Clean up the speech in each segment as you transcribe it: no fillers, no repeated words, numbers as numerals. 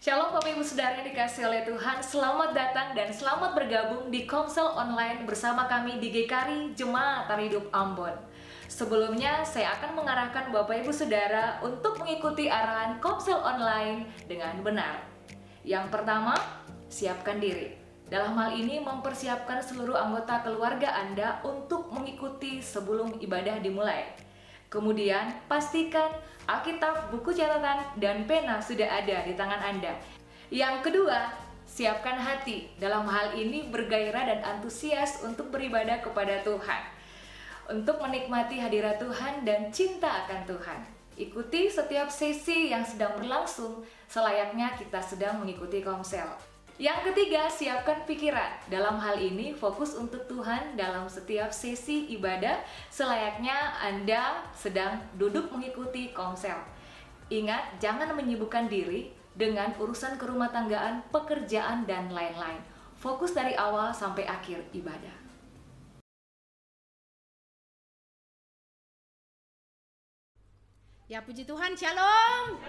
Shalom Bapak Ibu Saudara yang dikasihi oleh Tuhan. Selamat datang dan selamat bergabung di Komsel Online bersama kami di GKRI Jemaat Tari Hidup Ambon. Sebelumnya saya akan mengarahkan Bapak Ibu Saudara untuk mengikuti arahan Komsel Online dengan benar. Yang pertama, siapkan diri. Dalam hal ini mempersiapkan seluruh anggota keluarga Anda untuk mengikuti sebelum ibadah dimulai. Kemudian, pastikan Alkitab, buku catatan, dan pena sudah ada di tangan Anda. Yang kedua, siapkan hati. Dalam hal ini bergairah dan antusias untuk beribadah kepada Tuhan, untuk menikmati hadirat Tuhan dan cinta akan Tuhan. Ikuti setiap sesi yang sedang berlangsung, selayaknya kita sedang mengikuti komsel. Yang ketiga, siapkan pikiran. Dalam hal ini, fokus untuk Tuhan dalam setiap sesi ibadah, selayaknya Anda sedang duduk mengikuti komsel. Ingat, jangan menyibukkan diri dengan urusan kerumah tanggaan, pekerjaan, dan lain-lain. Fokus dari awal sampai akhir ibadah. Ya puji Tuhan, shalom.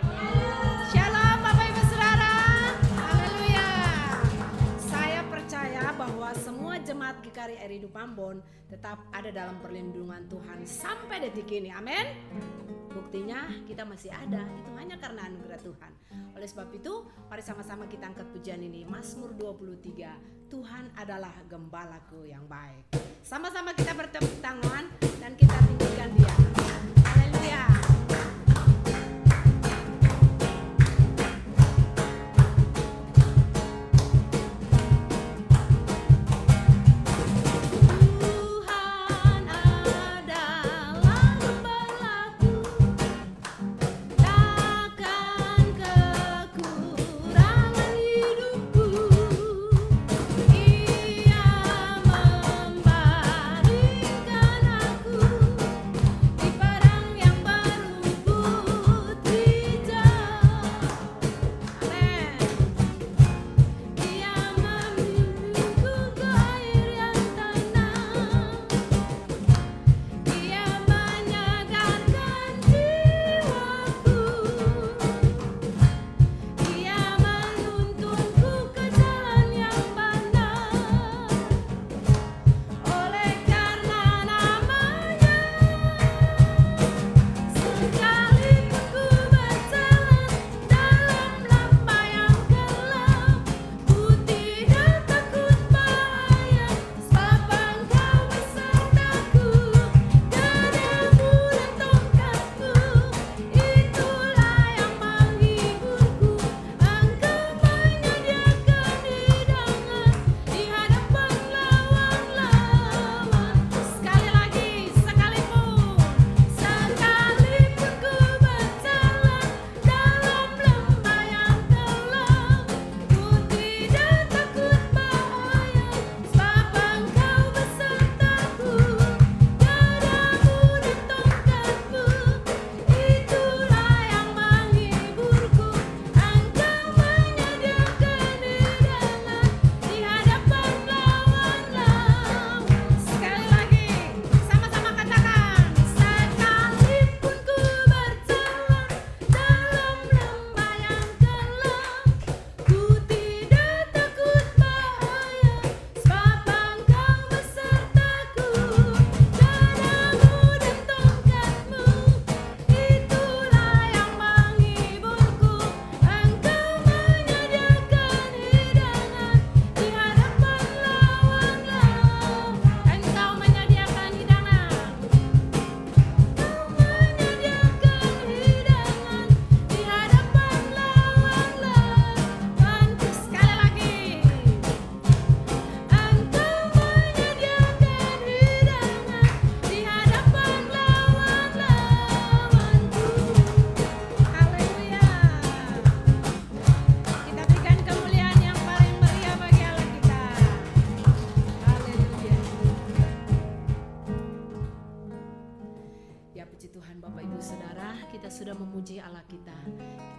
Shalom Bapak Ibu Saudara. Haleluya. Saya percaya bahwa semua jemaat GKRI Hidup Ambon tetap ada dalam perlindungan Tuhan sampai detik ini. Amin. Buktinya kita masih ada, itu hanya karena anugerah Tuhan. Oleh sebab itu, mari sama-sama kita angkat pujian ini. Mazmur 23, Tuhan adalah gembalaku yang baik. Sama-sama kita bertepuk tangan dan kita tinggikan Dia. Haleluya.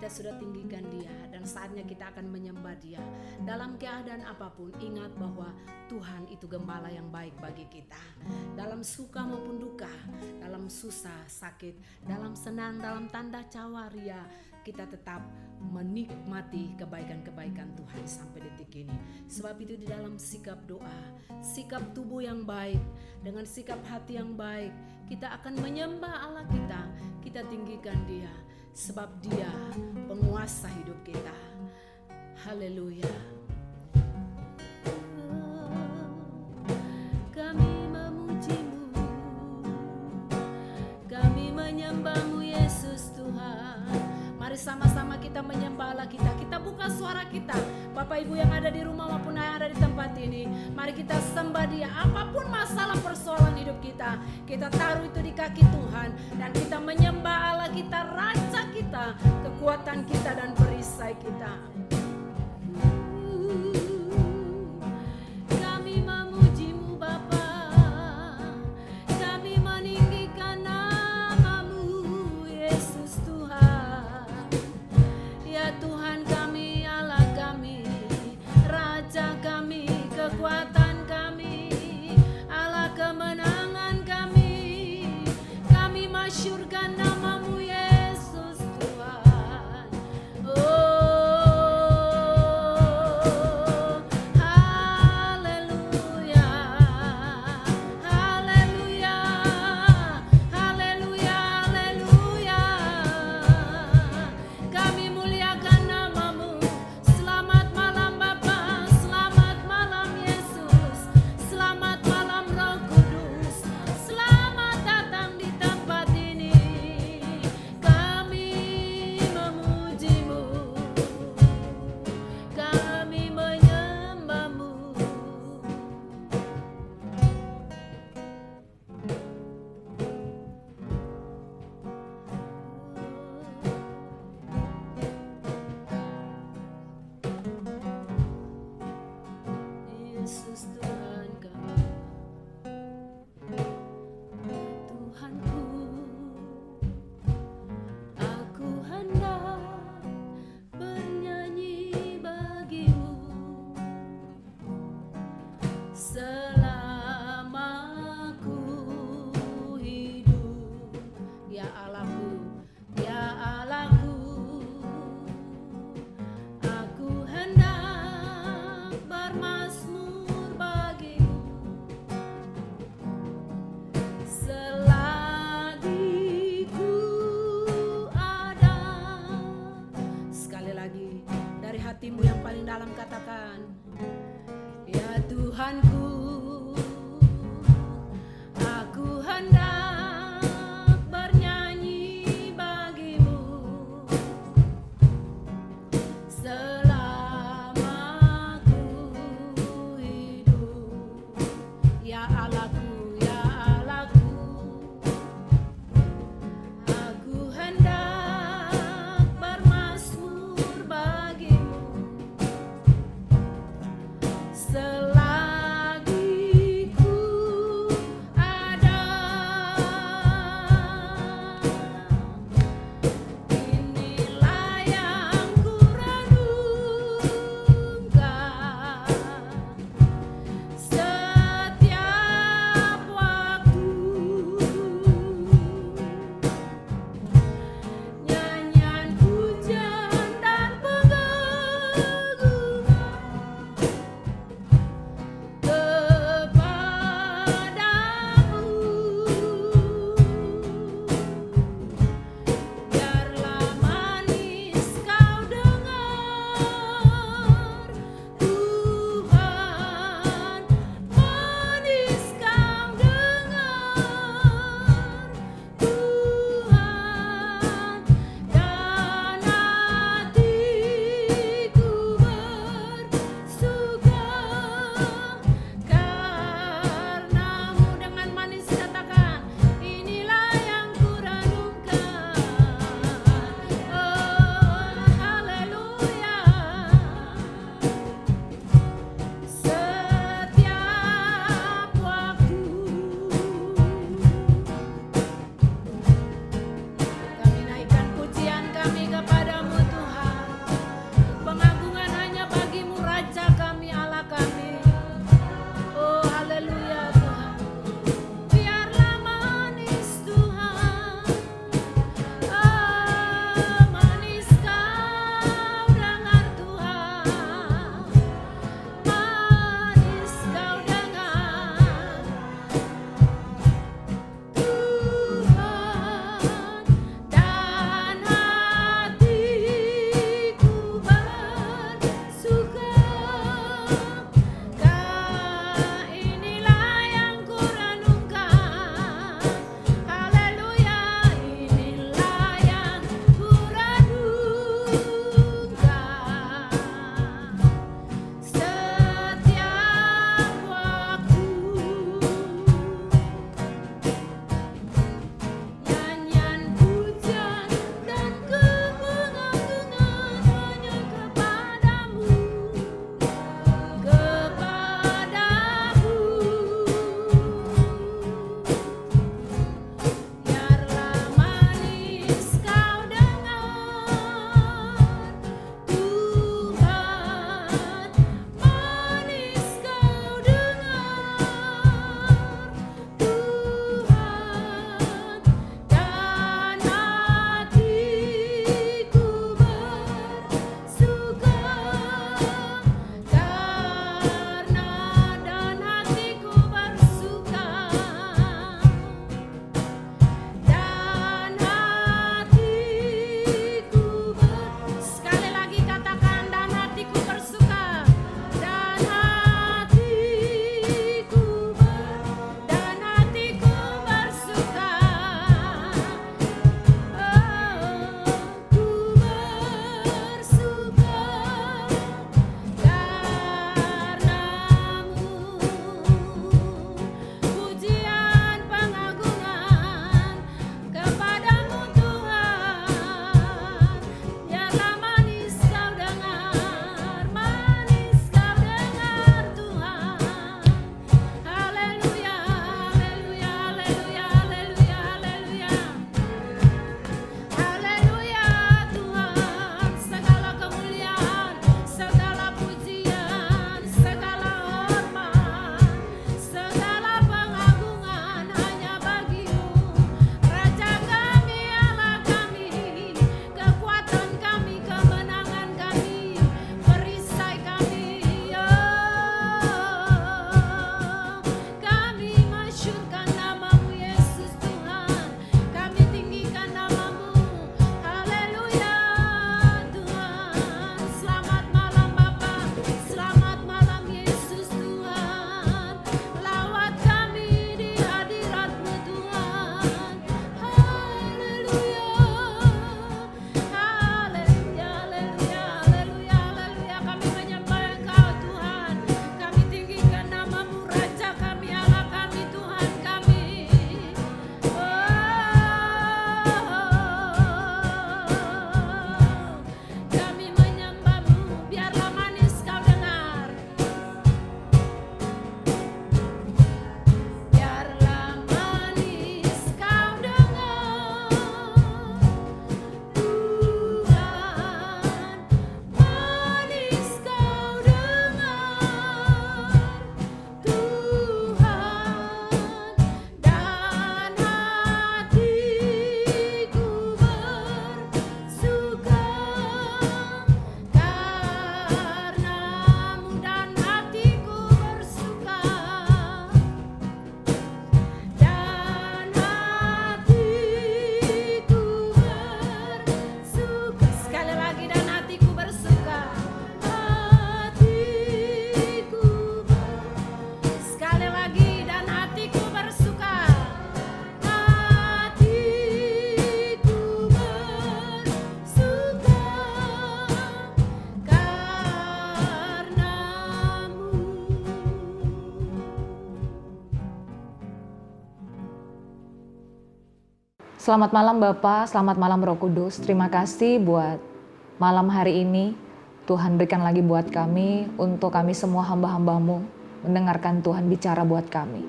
Sudah tinggikan Dia dan saatnya kita akan menyembah Dia. Dalam keadaan apapun, ingat bahwa Tuhan itu gembala yang baik bagi kita. Dalam suka maupun duka, dalam susah, sakit, dalam senang, dalam tanda cawaria, kita tetap menikmati kebaikan-kebaikan Tuhan sampai detik ini. Sebab itu di dalam sikap doa, sikap tubuh yang baik, dengan sikap hati yang baik, kita akan menyembah Allah kita. Kita tinggikan Dia, sebab Dia penguasa hidup kita. Haleluya. Kami memuji-Mu, kami menyembah-Mu Yesus Tuhan. Mari sama-sama kita menyembah Allah kita. Kita buka suara kita, Bapak Ibu yang ada di rumah maupun yang ada di tempat ini. Mari kita sembah Dia. Apapun masalah persoalan hidup kita, kita taruh itu di kaki Tuhan. Dan kita menyembah Allah kita, Raja kita, kekuatan kita dan perisai kita. Kami memuji-Mu Bapa, kami meninggikan nama-Mu Yesus Tuhan. Ya Tuhan kami, Allah kami, Raja kami, kekuatan kami, Allah kemenangan kami. Kami masyurkan nama-Mu Yesus Tuhan. Oh, haleluya, haleluya, haleluya, haleluya. Kami muliakan nama-Mu. Selamat malam Bapa, selamat malam Yesus, selamat malam Roh Kudus, selamat datang di tempat ini. Kami memuji-Mu, kami menyembah-Mu. Yesus Tuhan kami, Tuhanku, aku hendak bernyanyi bagi-Mu selama ku hidup. Ya Allahku, ya Allahku, aku hendak bermazmur bagi-Mu selagi ku ada. Sekali lagi dari hatimu yang paling dalam katakan, ya Tuhanku, aku hendak bernyanyi bagi-Mu selama ku hidup. Ya Allahku, ya Allahku, aku hendak bermazmur bagi-Mu selagi ku ada. Selamat malam Bapak, selamat malam Roh Kudus. Terima kasih buat malam hari ini. Tuhan berikan lagi buat kami, untuk kami semua hamba-hamba-Mu mendengarkan Tuhan bicara buat kami.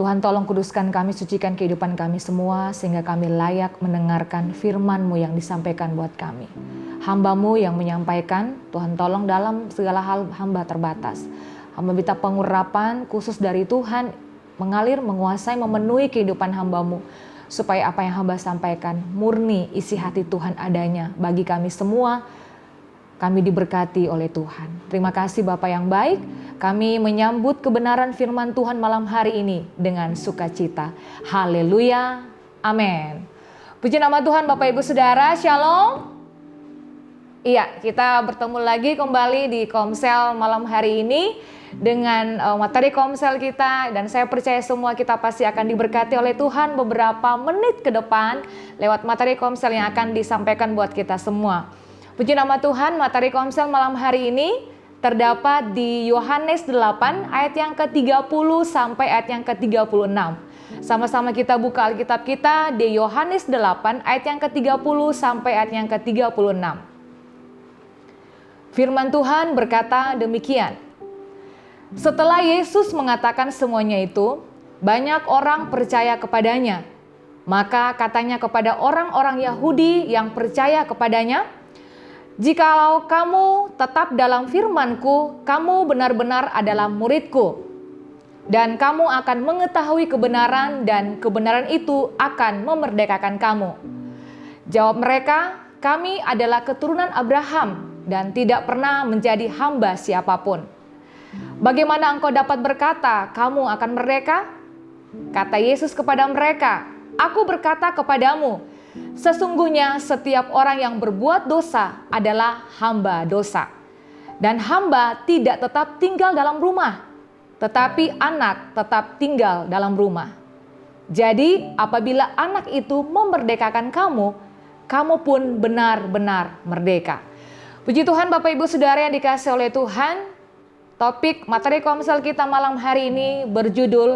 Tuhan tolong kuduskan kami, sucikan kehidupan kami semua, sehingga kami layak mendengarkan firman-Mu yang disampaikan buat kami. Hamba-Mu yang menyampaikan, Tuhan tolong dalam segala hal hamba terbatas. Hamba minta pengurapan khusus dari Tuhan, mengalir, menguasai, memenuhi kehidupan hamba-Mu, supaya apa yang hamba sampaikan murni isi hati Tuhan adanya bagi kami semua. Kami diberkati oleh Tuhan. Terima kasih Bapa yang baik. Kami menyambut kebenaran firman Tuhan malam hari ini dengan sukacita. Haleluya. Amin. Puji nama Tuhan Bapak Ibu Saudara. Shalom. Iya, kita bertemu lagi kembali di Komsel malam hari ini dengan materi Komsel kita, dan saya percaya semua kita pasti akan diberkati oleh Tuhan beberapa menit ke depan lewat materi Komsel yang akan disampaikan buat kita semua. Puji nama Tuhan, materi Komsel malam hari ini terdapat di Yohanes 8 ayat yang ke-30 sampai ayat yang ke-36. Sama-sama kita buka Alkitab kita di Yohanes 8 ayat yang ke-30 sampai ayat yang ke-36. Firman Tuhan berkata demikian. Setelah Yesus mengatakan semuanya itu, banyak orang percaya kepadanya. Maka katanya kepada orang-orang Yahudi yang percaya kepadanya, "Jikalau kamu tetap dalam firman-Ku, kamu benar-benar adalah murid-Ku. Dan kamu akan mengetahui kebenaran, dan kebenaran itu akan memerdekakan kamu." Jawab mereka, "Kami adalah keturunan Abraham dan tidak pernah menjadi hamba siapapun. Bagaimana engkau dapat berkata, kamu akan merdeka?" Kata Yesus kepada mereka, "Aku berkata kepadamu, sesungguhnya setiap orang yang berbuat dosa adalah hamba dosa. Dan hamba tidak tetap tinggal dalam rumah, tetapi anak tetap tinggal dalam rumah. Jadi apabila anak itu memerdekakan kamu, kamu pun benar-benar merdeka." Puji Tuhan Bapak Ibu Saudara yang dikasihi oleh Tuhan. Topik materi Komsel kita malam hari ini berjudul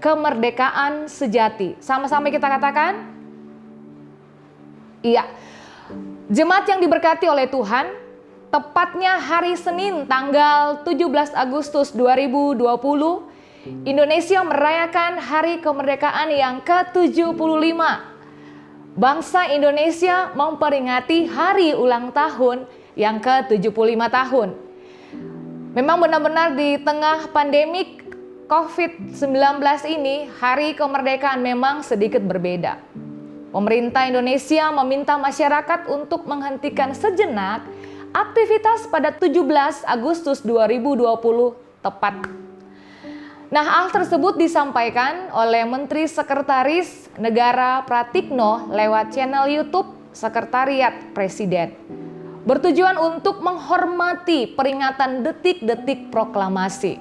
kemerdekaan sejati. Sama-sama kita katakan. Iya. Jemaat yang diberkati oleh Tuhan, tepatnya hari Senin tanggal 17 Agustus 2020, Indonesia merayakan hari kemerdekaan yang ke-75. Bangsa Indonesia memperingati hari ulang tahun yang ke-75 tahun. Memang benar-benar di tengah pandemik COVID-19 ini, hari kemerdekaan memang sedikit berbeda. Pemerintah Indonesia meminta masyarakat untuk menghentikan sejenak aktivitas pada 17 Agustus 2020 tepat. Nah, hal tersebut disampaikan oleh Menteri Sekretaris Negara Pratikno lewat channel YouTube Sekretariat Presiden. Bertujuan untuk menghormati peringatan detik-detik proklamasi.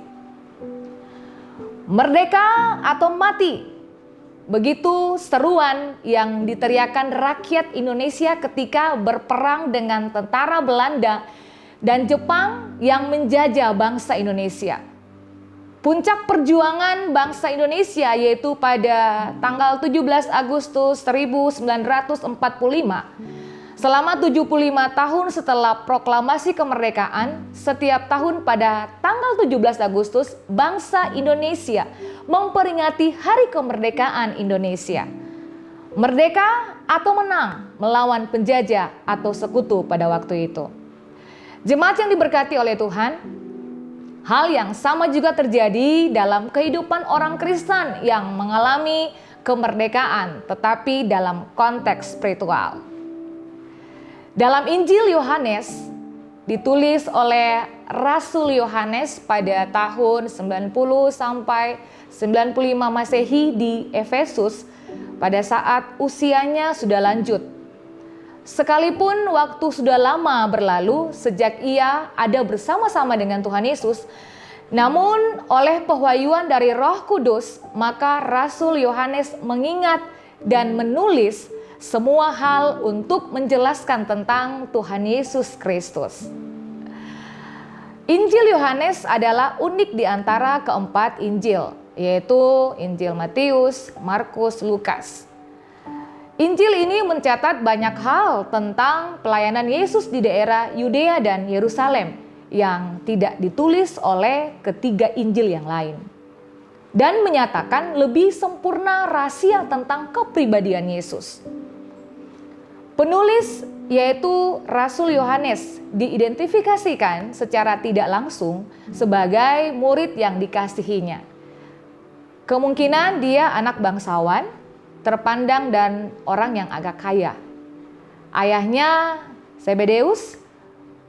Merdeka atau mati. Begitu seruan yang diteriakan rakyat Indonesia ketika berperang dengan tentara Belanda dan Jepang yang menjajah bangsa Indonesia. Puncak perjuangan bangsa Indonesia yaitu pada tanggal 17 Agustus 1945. Selama 75 tahun setelah proklamasi kemerdekaan, setiap tahun pada tanggal 17 Agustus, bangsa Indonesia memperingati Hari Kemerdekaan Indonesia. Merdeka atau menang melawan penjajah atau sekutu pada waktu itu. Jemaat yang diberkati oleh Tuhan, hal yang sama juga terjadi dalam kehidupan orang Kristen yang mengalami kemerdekaan, tetapi dalam konteks spiritual. Dalam Injil Yohanes, ditulis oleh Rasul Yohanes pada tahun 90 sampai 95 Masehi di Efesus, pada saat usianya sudah lanjut. Sekalipun waktu sudah lama berlalu sejak ia ada bersama-sama dengan Tuhan Yesus, namun oleh pewahyuan dari Roh Kudus, maka Rasul Yohanes mengingat dan menulis semua hal untuk menjelaskan tentang Tuhan Yesus Kristus. Injil Yohanes adalah unik di antara keempat Injil, yaitu Injil Matius, Markus, Lukas. Injil ini mencatat banyak hal tentang pelayanan Yesus di daerah Yudea dan Yerusalem yang tidak ditulis oleh ketiga Injil yang lain, dan menyatakan lebih sempurna rahasia tentang kepribadian Yesus. Penulis, yaitu Rasul Yohanes, diidentifikasikan secara tidak langsung sebagai murid yang dikasihinya. Kemungkinan dia anak bangsawan, terpandang dan orang yang agak kaya. Ayahnya Zebedeus,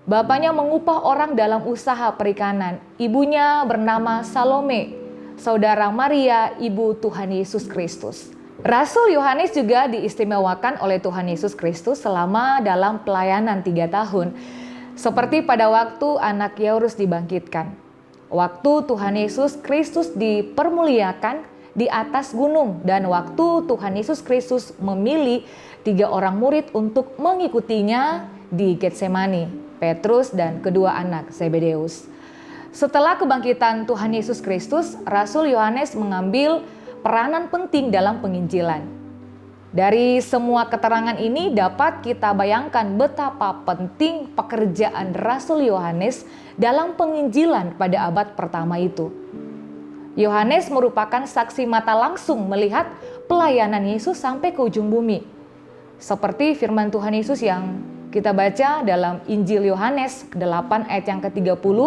bapaknya mengupah orang dalam usaha perikanan. Ibunya bernama Salome, saudara Maria, ibu Tuhan Yesus Kristus. Rasul Yohanes juga diistimewakan oleh Tuhan Yesus Kristus selama dalam pelayanan 3 tahun. Seperti pada waktu anak Yairus dibangkitkan. Waktu Tuhan Yesus Kristus dipermuliakan di atas gunung, dan waktu Tuhan Yesus Kristus memilih 3 orang murid untuk mengikutinya di Getsemani, Petrus dan kedua anak Zebedeus. Setelah kebangkitan Tuhan Yesus Kristus, Rasul Yohanes mengambil peranan penting dalam penginjilan. Dari semua keterangan ini dapat kita bayangkan betapa penting pekerjaan Rasul Yohanes dalam penginjilan pada abad pertama itu. Yohanes merupakan saksi mata langsung melihat pelayanan Yesus sampai ke ujung bumi. Seperti firman Tuhan Yesus yang kita baca dalam Injil Yohanes 8 ayat yang ke-30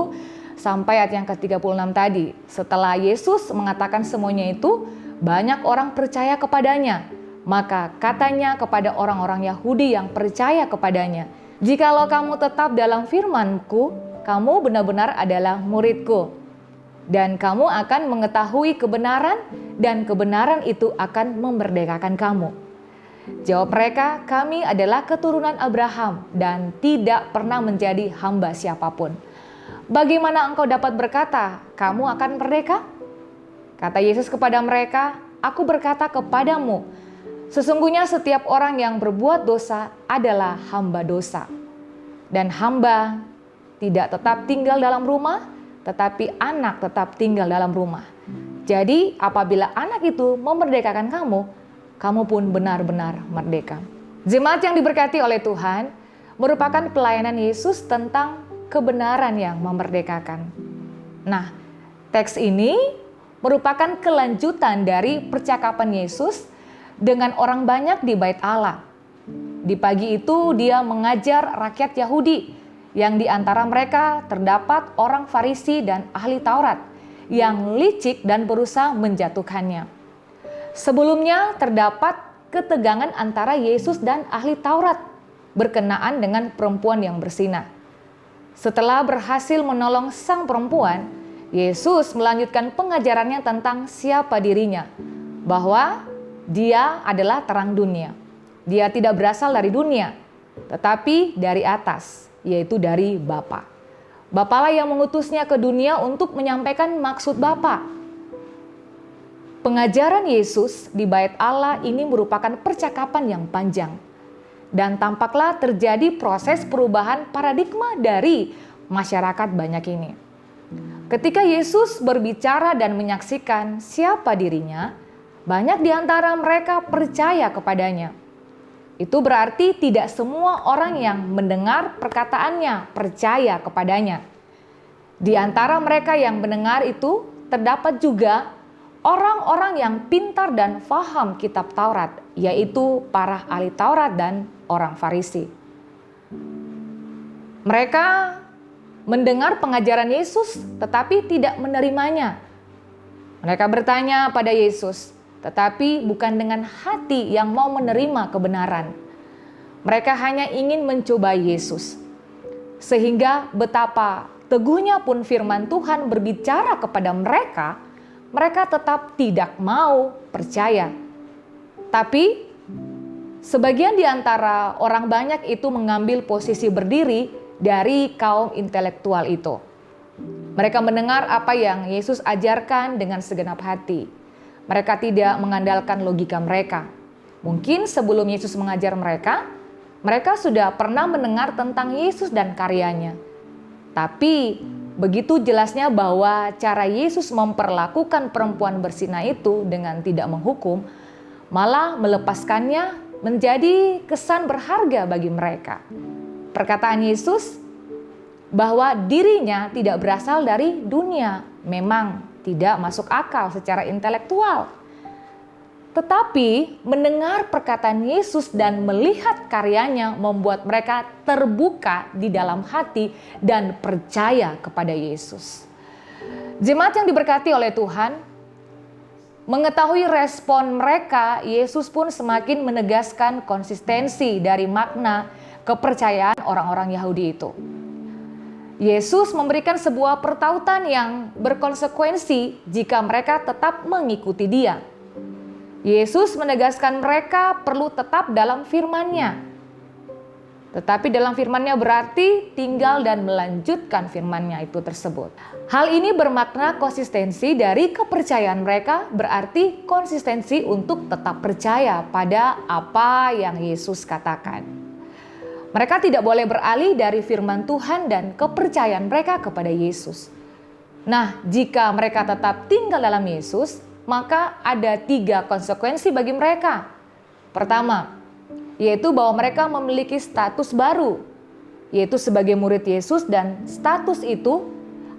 sampai ayat yang ke-36 tadi. Setelah Yesus mengatakan semuanya itu, banyak orang percaya kepadanya. Maka katanya kepada orang-orang Yahudi yang percaya kepadanya, "Jikalau kamu tetap dalam firman-Ku, kamu benar-benar adalah murid-Ku. Dan kamu akan mengetahui kebenaran, dan kebenaran itu akan memerdekakan kamu." Jawab mereka, "Kami adalah keturunan Abraham dan tidak pernah menjadi hamba siapapun. Bagaimana engkau dapat berkata, kamu akan merdeka?" Kata Yesus kepada mereka, "Aku berkata kepadamu, sesungguhnya setiap orang yang berbuat dosa adalah hamba dosa. Dan hamba tidak tetap tinggal dalam rumah, tetapi anak tetap tinggal dalam rumah. Jadi apabila anak itu memerdekakan kamu, kamu pun benar-benar merdeka." Jemaat yang diberkati oleh Tuhan, merupakan pelayanan Yesus tentang kebenaran yang memerdekakan. Nah, teks ini merupakan kelanjutan dari percakapan Yesus dengan orang banyak di Bait Allah. Di pagi itu dia mengajar rakyat Yahudi, yang di antara mereka terdapat orang Farisi dan ahli Taurat yang licik dan berusaha menjatuhkannya. Sebelumnya terdapat ketegangan antara Yesus dan ahli Taurat berkenaan dengan perempuan yang bersinah. Setelah berhasil menolong sang perempuan, Yesus melanjutkan pengajarannya tentang siapa dirinya, bahwa dia adalah terang dunia. Dia tidak berasal dari dunia, tetapi dari atas, yaitu dari Bapa. Bapalah yang mengutusnya ke dunia untuk menyampaikan maksud Bapa. Pengajaran Yesus di Bait Allah ini merupakan percakapan yang panjang. Dan tampaklah terjadi proses perubahan paradigma dari masyarakat banyak ini. Ketika Yesus berbicara dan menyaksikan siapa dirinya, banyak di antara mereka percaya kepadanya. Itu berarti tidak semua orang yang mendengar perkataannya percaya kepadanya. Di antara mereka yang mendengar itu terdapat juga orang-orang yang pintar dan faham kitab Taurat, yaitu para ahli Taurat dan orang Farisi. Mereka mendengar pengajaran Yesus tetapi tidak menerimanya. Mereka bertanya pada Yesus, tetapi bukan dengan hati yang mau menerima kebenaran. Mereka hanya ingin mencoba Yesus. Sehingga betapa teguhnya pun firman Tuhan berbicara kepada mereka, mereka tetap tidak mau percaya. Tapi sebagian di antara orang banyak itu mengambil posisi berdiri dari kaum intelektual itu. Mereka mendengar apa yang Yesus ajarkan dengan segenap hati. Mereka tidak mengandalkan logika mereka. Mungkin sebelum Yesus mengajar mereka, mereka sudah pernah mendengar tentang Yesus dan karyanya. Tapi begitu jelasnya bahwa cara Yesus memperlakukan perempuan bersinah itu dengan tidak menghukum, malah melepaskannya menjadi kesan berharga bagi mereka. Perkataan Yesus bahwa dirinya tidak berasal dari dunia memang tidak masuk akal secara intelektual. Tetapi mendengar perkataan Yesus dan melihat karyanya membuat mereka terbuka di dalam hati dan percaya kepada Yesus. Jemaat yang diberkati oleh Tuhan, mengetahui respon mereka, Yesus pun semakin menegaskan konsistensi dari makna kepercayaan orang-orang Yahudi itu. Yesus memberikan sebuah pertautan yang berkonsekuensi jika mereka tetap mengikuti Dia. Yesus menegaskan mereka perlu tetap dalam firman-Nya. Tetapi dalam firman-Nya berarti tinggal dan melanjutkan firman-Nya itu tersebut. Hal ini bermakna konsistensi dari kepercayaan mereka, berarti konsistensi untuk tetap percaya pada apa yang Yesus katakan. Mereka tidak boleh beralih dari firman Tuhan dan kepercayaan mereka kepada Yesus. Nah, jika mereka tetap tinggal dalam Yesus, maka ada 3 konsekuensi bagi mereka. Pertama, yaitu bahwa mereka memiliki status baru, yaitu sebagai murid Yesus, dan status itu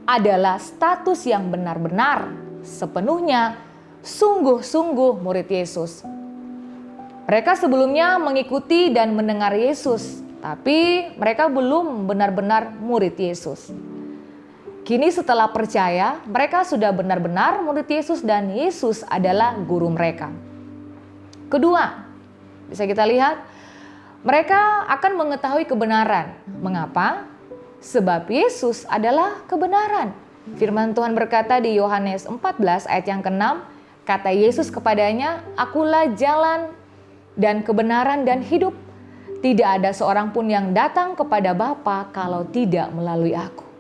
adalah status yang benar-benar, sepenuhnya, sungguh-sungguh murid Yesus. Mereka sebelumnya mengikuti dan mendengar Yesus, tapi mereka belum benar-benar murid Yesus. Kini setelah percaya, mereka sudah benar-benar murid Yesus dan Yesus adalah guru mereka. Kedua, bisa kita lihat, mereka akan mengetahui kebenaran. Mengapa? Sebab Yesus adalah kebenaran. Firman Tuhan berkata di Yohanes 14 ayat yang ke-6, kata Yesus kepadanya, "Akulah jalan dan kebenaran dan hidup. Tidak ada seorang pun yang datang kepada Bapa kalau tidak melalui aku."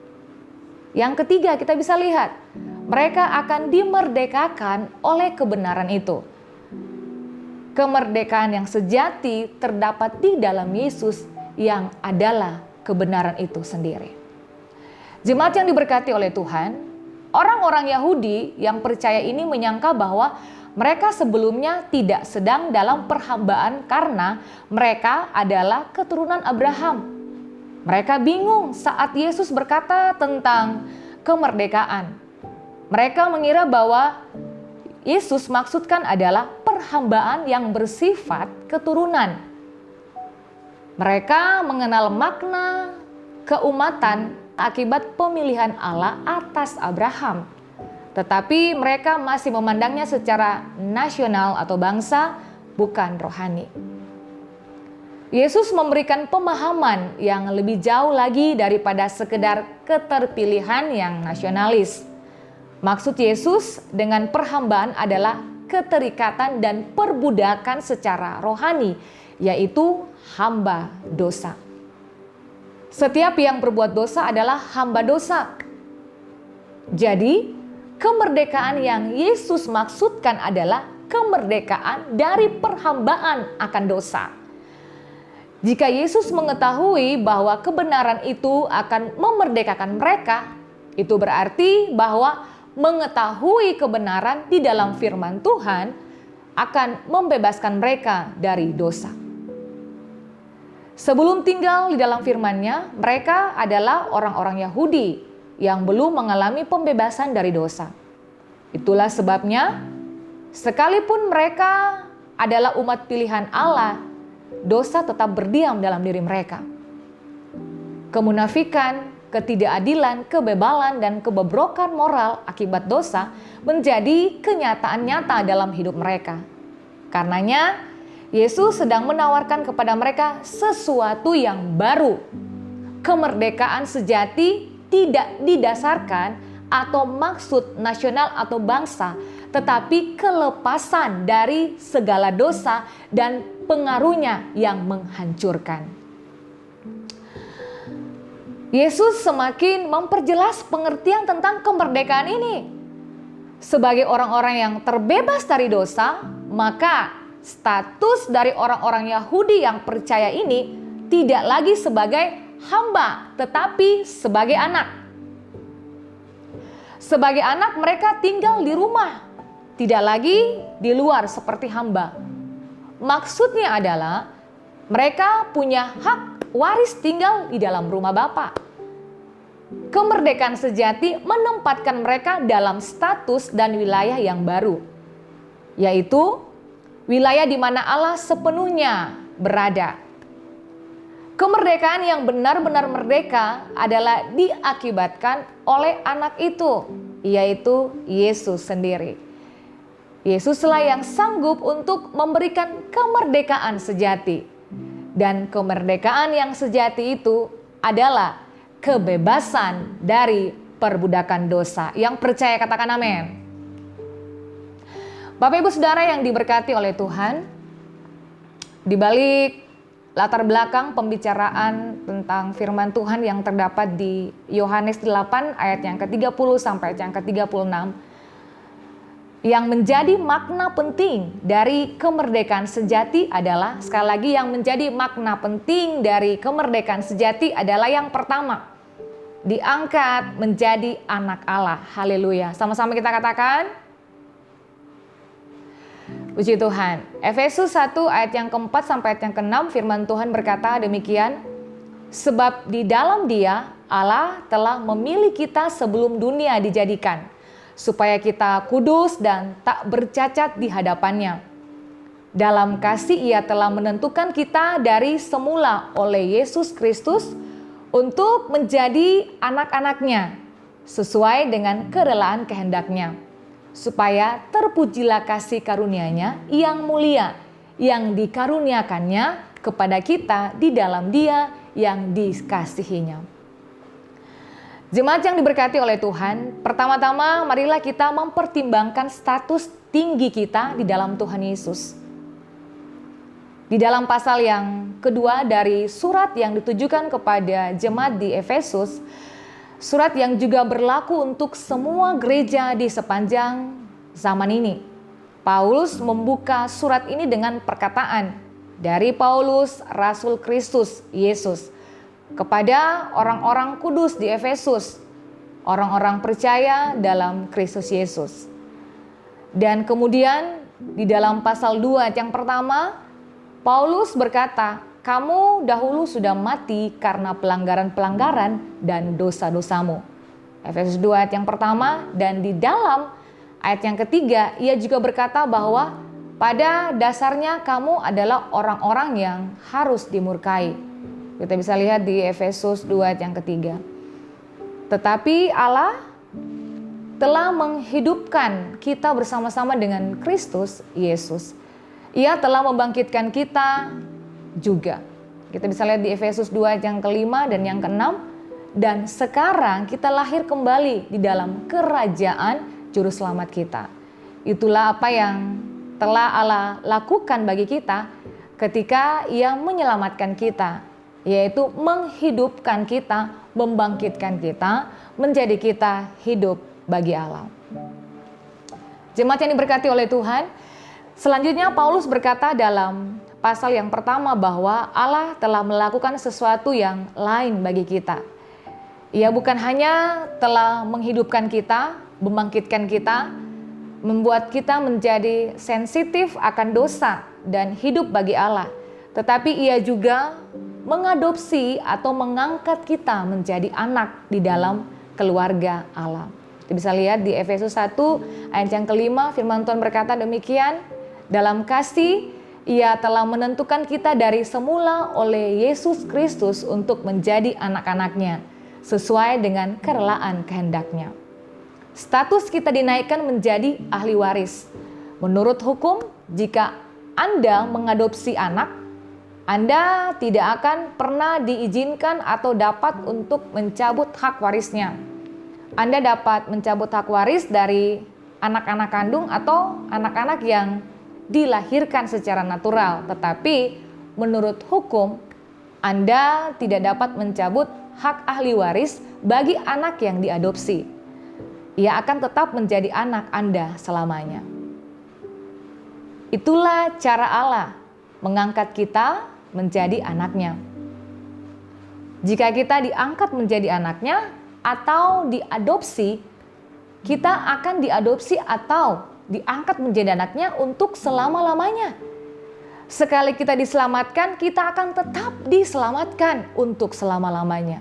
Yang ketiga, kita bisa lihat, mereka akan dimerdekakan oleh kebenaran itu. Kemerdekaan yang sejati terdapat di dalam Yesus yang adalah kebenaran itu sendiri. Jemaat yang diberkati oleh Tuhan, orang-orang Yahudi yang percaya ini menyangka bahwa mereka sebelumnya tidak sedang dalam perhambaan karena mereka adalah keturunan Abraham. Mereka bingung saat Yesus berkata tentang kemerdekaan. Mereka mengira bahwa Yesus maksudkan adalah perhambaan yang bersifat keturunan. Mereka mengenal makna keumatan akibat pemilihan Allah atas Abraham. Tetapi mereka masih memandangnya secara nasional atau bangsa, bukan rohani. Yesus memberikan pemahaman yang lebih jauh lagi daripada sekedar keterpilihan yang nasionalis. Maksud Yesus dengan perhambaan adalah keterikatan dan perbudakan secara rohani, yaitu hamba dosa. Setiap yang berbuat dosa adalah hamba dosa. Jadi, kemerdekaan yang Yesus maksudkan adalah kemerdekaan dari perhambaan akan dosa. Jika Yesus mengetahui bahwa kebenaran itu akan memerdekakan mereka, itu berarti bahwa mengetahui kebenaran di dalam firman Tuhan akan membebaskan mereka dari dosa. Sebelum tinggal di dalam firman-Nya, mereka adalah orang-orang Yahudi yang belum mengalami pembebasan dari dosa. Itulah sebabnya, sekalipun mereka adalah umat pilihan Allah, dosa tetap berdiam dalam diri mereka. Kemunafikan, ketidakadilan, kebebalan, dan kebobrokan moral akibat dosa menjadi kenyataan nyata dalam hidup mereka. Karenanya, Yesus sedang menawarkan kepada mereka sesuatu yang baru. Kemerdekaan sejati tidak didasarkan atau maksud nasional atau bangsa, tetapi kelepasan dari segala dosa dan pengaruhnya yang menghancurkan. Yesus semakin memperjelas pengertian tentang kemerdekaan ini. Sebagai orang-orang yang terbebas dari dosa, maka status dari orang-orang Yahudi yang percaya ini tidak lagi sebagai hamba, tetapi sebagai anak. Sebagai anak mereka tinggal di rumah, tidak lagi di luar seperti hamba. Maksudnya adalah mereka punya hak waris tinggal di dalam rumah Bapa. Kemerdekaan sejati menempatkan mereka dalam status dan wilayah yang baru, yaitu wilayah di mana Allah sepenuhnya berada. Kemerdekaan yang benar-benar merdeka adalah diakibatkan oleh anak itu, yaitu Yesus sendiri. Yesuslah yang sanggup untuk memberikan kemerdekaan sejati. Dan kemerdekaan yang sejati itu adalah kebebasan dari perbudakan dosa. Yang percaya katakan amin. Bapak Ibu Saudara yang diberkati oleh Tuhan, di balik latar belakang pembicaraan tentang firman Tuhan yang terdapat di Yohanes 8 ayat yang ke-30 sampai ayat yang ke-36, yang menjadi makna penting dari kemerdekaan sejati adalah, sekali lagi, yang menjadi makna penting dari kemerdekaan sejati adalah yang pertama, diangkat menjadi anak Allah. Haleluya. Sama-sama kita katakan, puji Tuhan. Efesus 1 ayat yang keempat sampai ayat yang ke-6 firman Tuhan berkata demikian. Sebab di dalam Dia Allah telah memilih kita sebelum dunia dijadikan, supaya kita kudus dan tak bercacat di hadapannya. Dalam kasih Ia telah menentukan kita dari semula oleh Yesus Kristus untuk menjadi anak-anaknya sesuai dengan kerelaan kehendak-Nya, supaya terpujilah kasih karunia-Nya yang mulia yang dikaruniakannya kepada kita di dalam Dia yang dikasihinya. Jemaat yang diberkati oleh Tuhan, pertama-tama marilah kita mempertimbangkan status tinggi kita di dalam Tuhan Yesus. Di dalam pasal yang kedua dari surat yang ditujukan kepada jemaat di Efesus, surat yang juga berlaku untuk semua gereja di sepanjang zaman ini. Paulus membuka surat ini dengan perkataan dari Paulus, Rasul Kristus Yesus, kepada orang-orang kudus di Efesus, orang-orang percaya dalam Kristus Yesus. Dan kemudian di dalam pasal 2 yang pertama, Paulus berkata, kamu dahulu sudah mati karena pelanggaran-pelanggaran dan dosa-dosamu. Efesus 2 ayat yang pertama, dan di dalam ayat yang ketiga ia juga berkata bahwa pada dasarnya kamu adalah orang-orang yang harus dimurkai. Kita bisa lihat di Efesus 2 ayat yang ketiga. Tetapi Allah telah menghidupkan kita bersama-sama dengan Kristus Yesus. Ia telah membangkitkan kita juga. Kita bisa lihat di Efesus 2 ayat yang kelima dan yang keenam. Dan sekarang kita lahir kembali di dalam kerajaan juru selamat kita. Itulah apa yang telah Allah lakukan bagi kita ketika Ia menyelamatkan kita, yaitu menghidupkan kita, membangkitkan kita, menjadi kita hidup bagi Allah. Jemaat yang diberkati oleh Tuhan, selanjutnya Paulus berkata dalam pasal yang pertama bahwa Allah telah melakukan sesuatu yang lain bagi kita. Ia bukan hanya telah menghidupkan kita, membangkitkan kita, membuat kita menjadi sensitif akan dosa dan hidup bagi Allah, tetapi Ia juga mengadopsi atau mengangkat kita menjadi anak di dalam keluarga Allah. Kita bisa lihat di Efesus 1 ayat yang kelima, firman Tuhan berkata demikian, dalam kasih Ia telah menentukan kita dari semula oleh Yesus Kristus untuk menjadi anak-anaknya, sesuai dengan kerelaan kehendak-Nya. Status kita dinaikkan menjadi ahli waris. Menurut hukum, jika Anda mengadopsi anak, Anda tidak akan pernah diizinkan atau dapat untuk mencabut hak warisnya. Anda dapat mencabut hak waris dari anak-anak kandung atau anak-anak yang dilahirkan secara natural, tetapi menurut hukum Anda tidak dapat mencabut hak ahli waris bagi anak yang diadopsi. Ia akan tetap menjadi anak Anda selamanya. Itulah cara Allah mengangkat kita menjadi anaknya. Jika kita diangkat menjadi anaknya atau diadopsi, kita akan diadopsi atau diangkat menjadi anaknya untuk selama-lamanya. Sekali kita diselamatkan, kita akan tetap diselamatkan untuk selama-lamanya.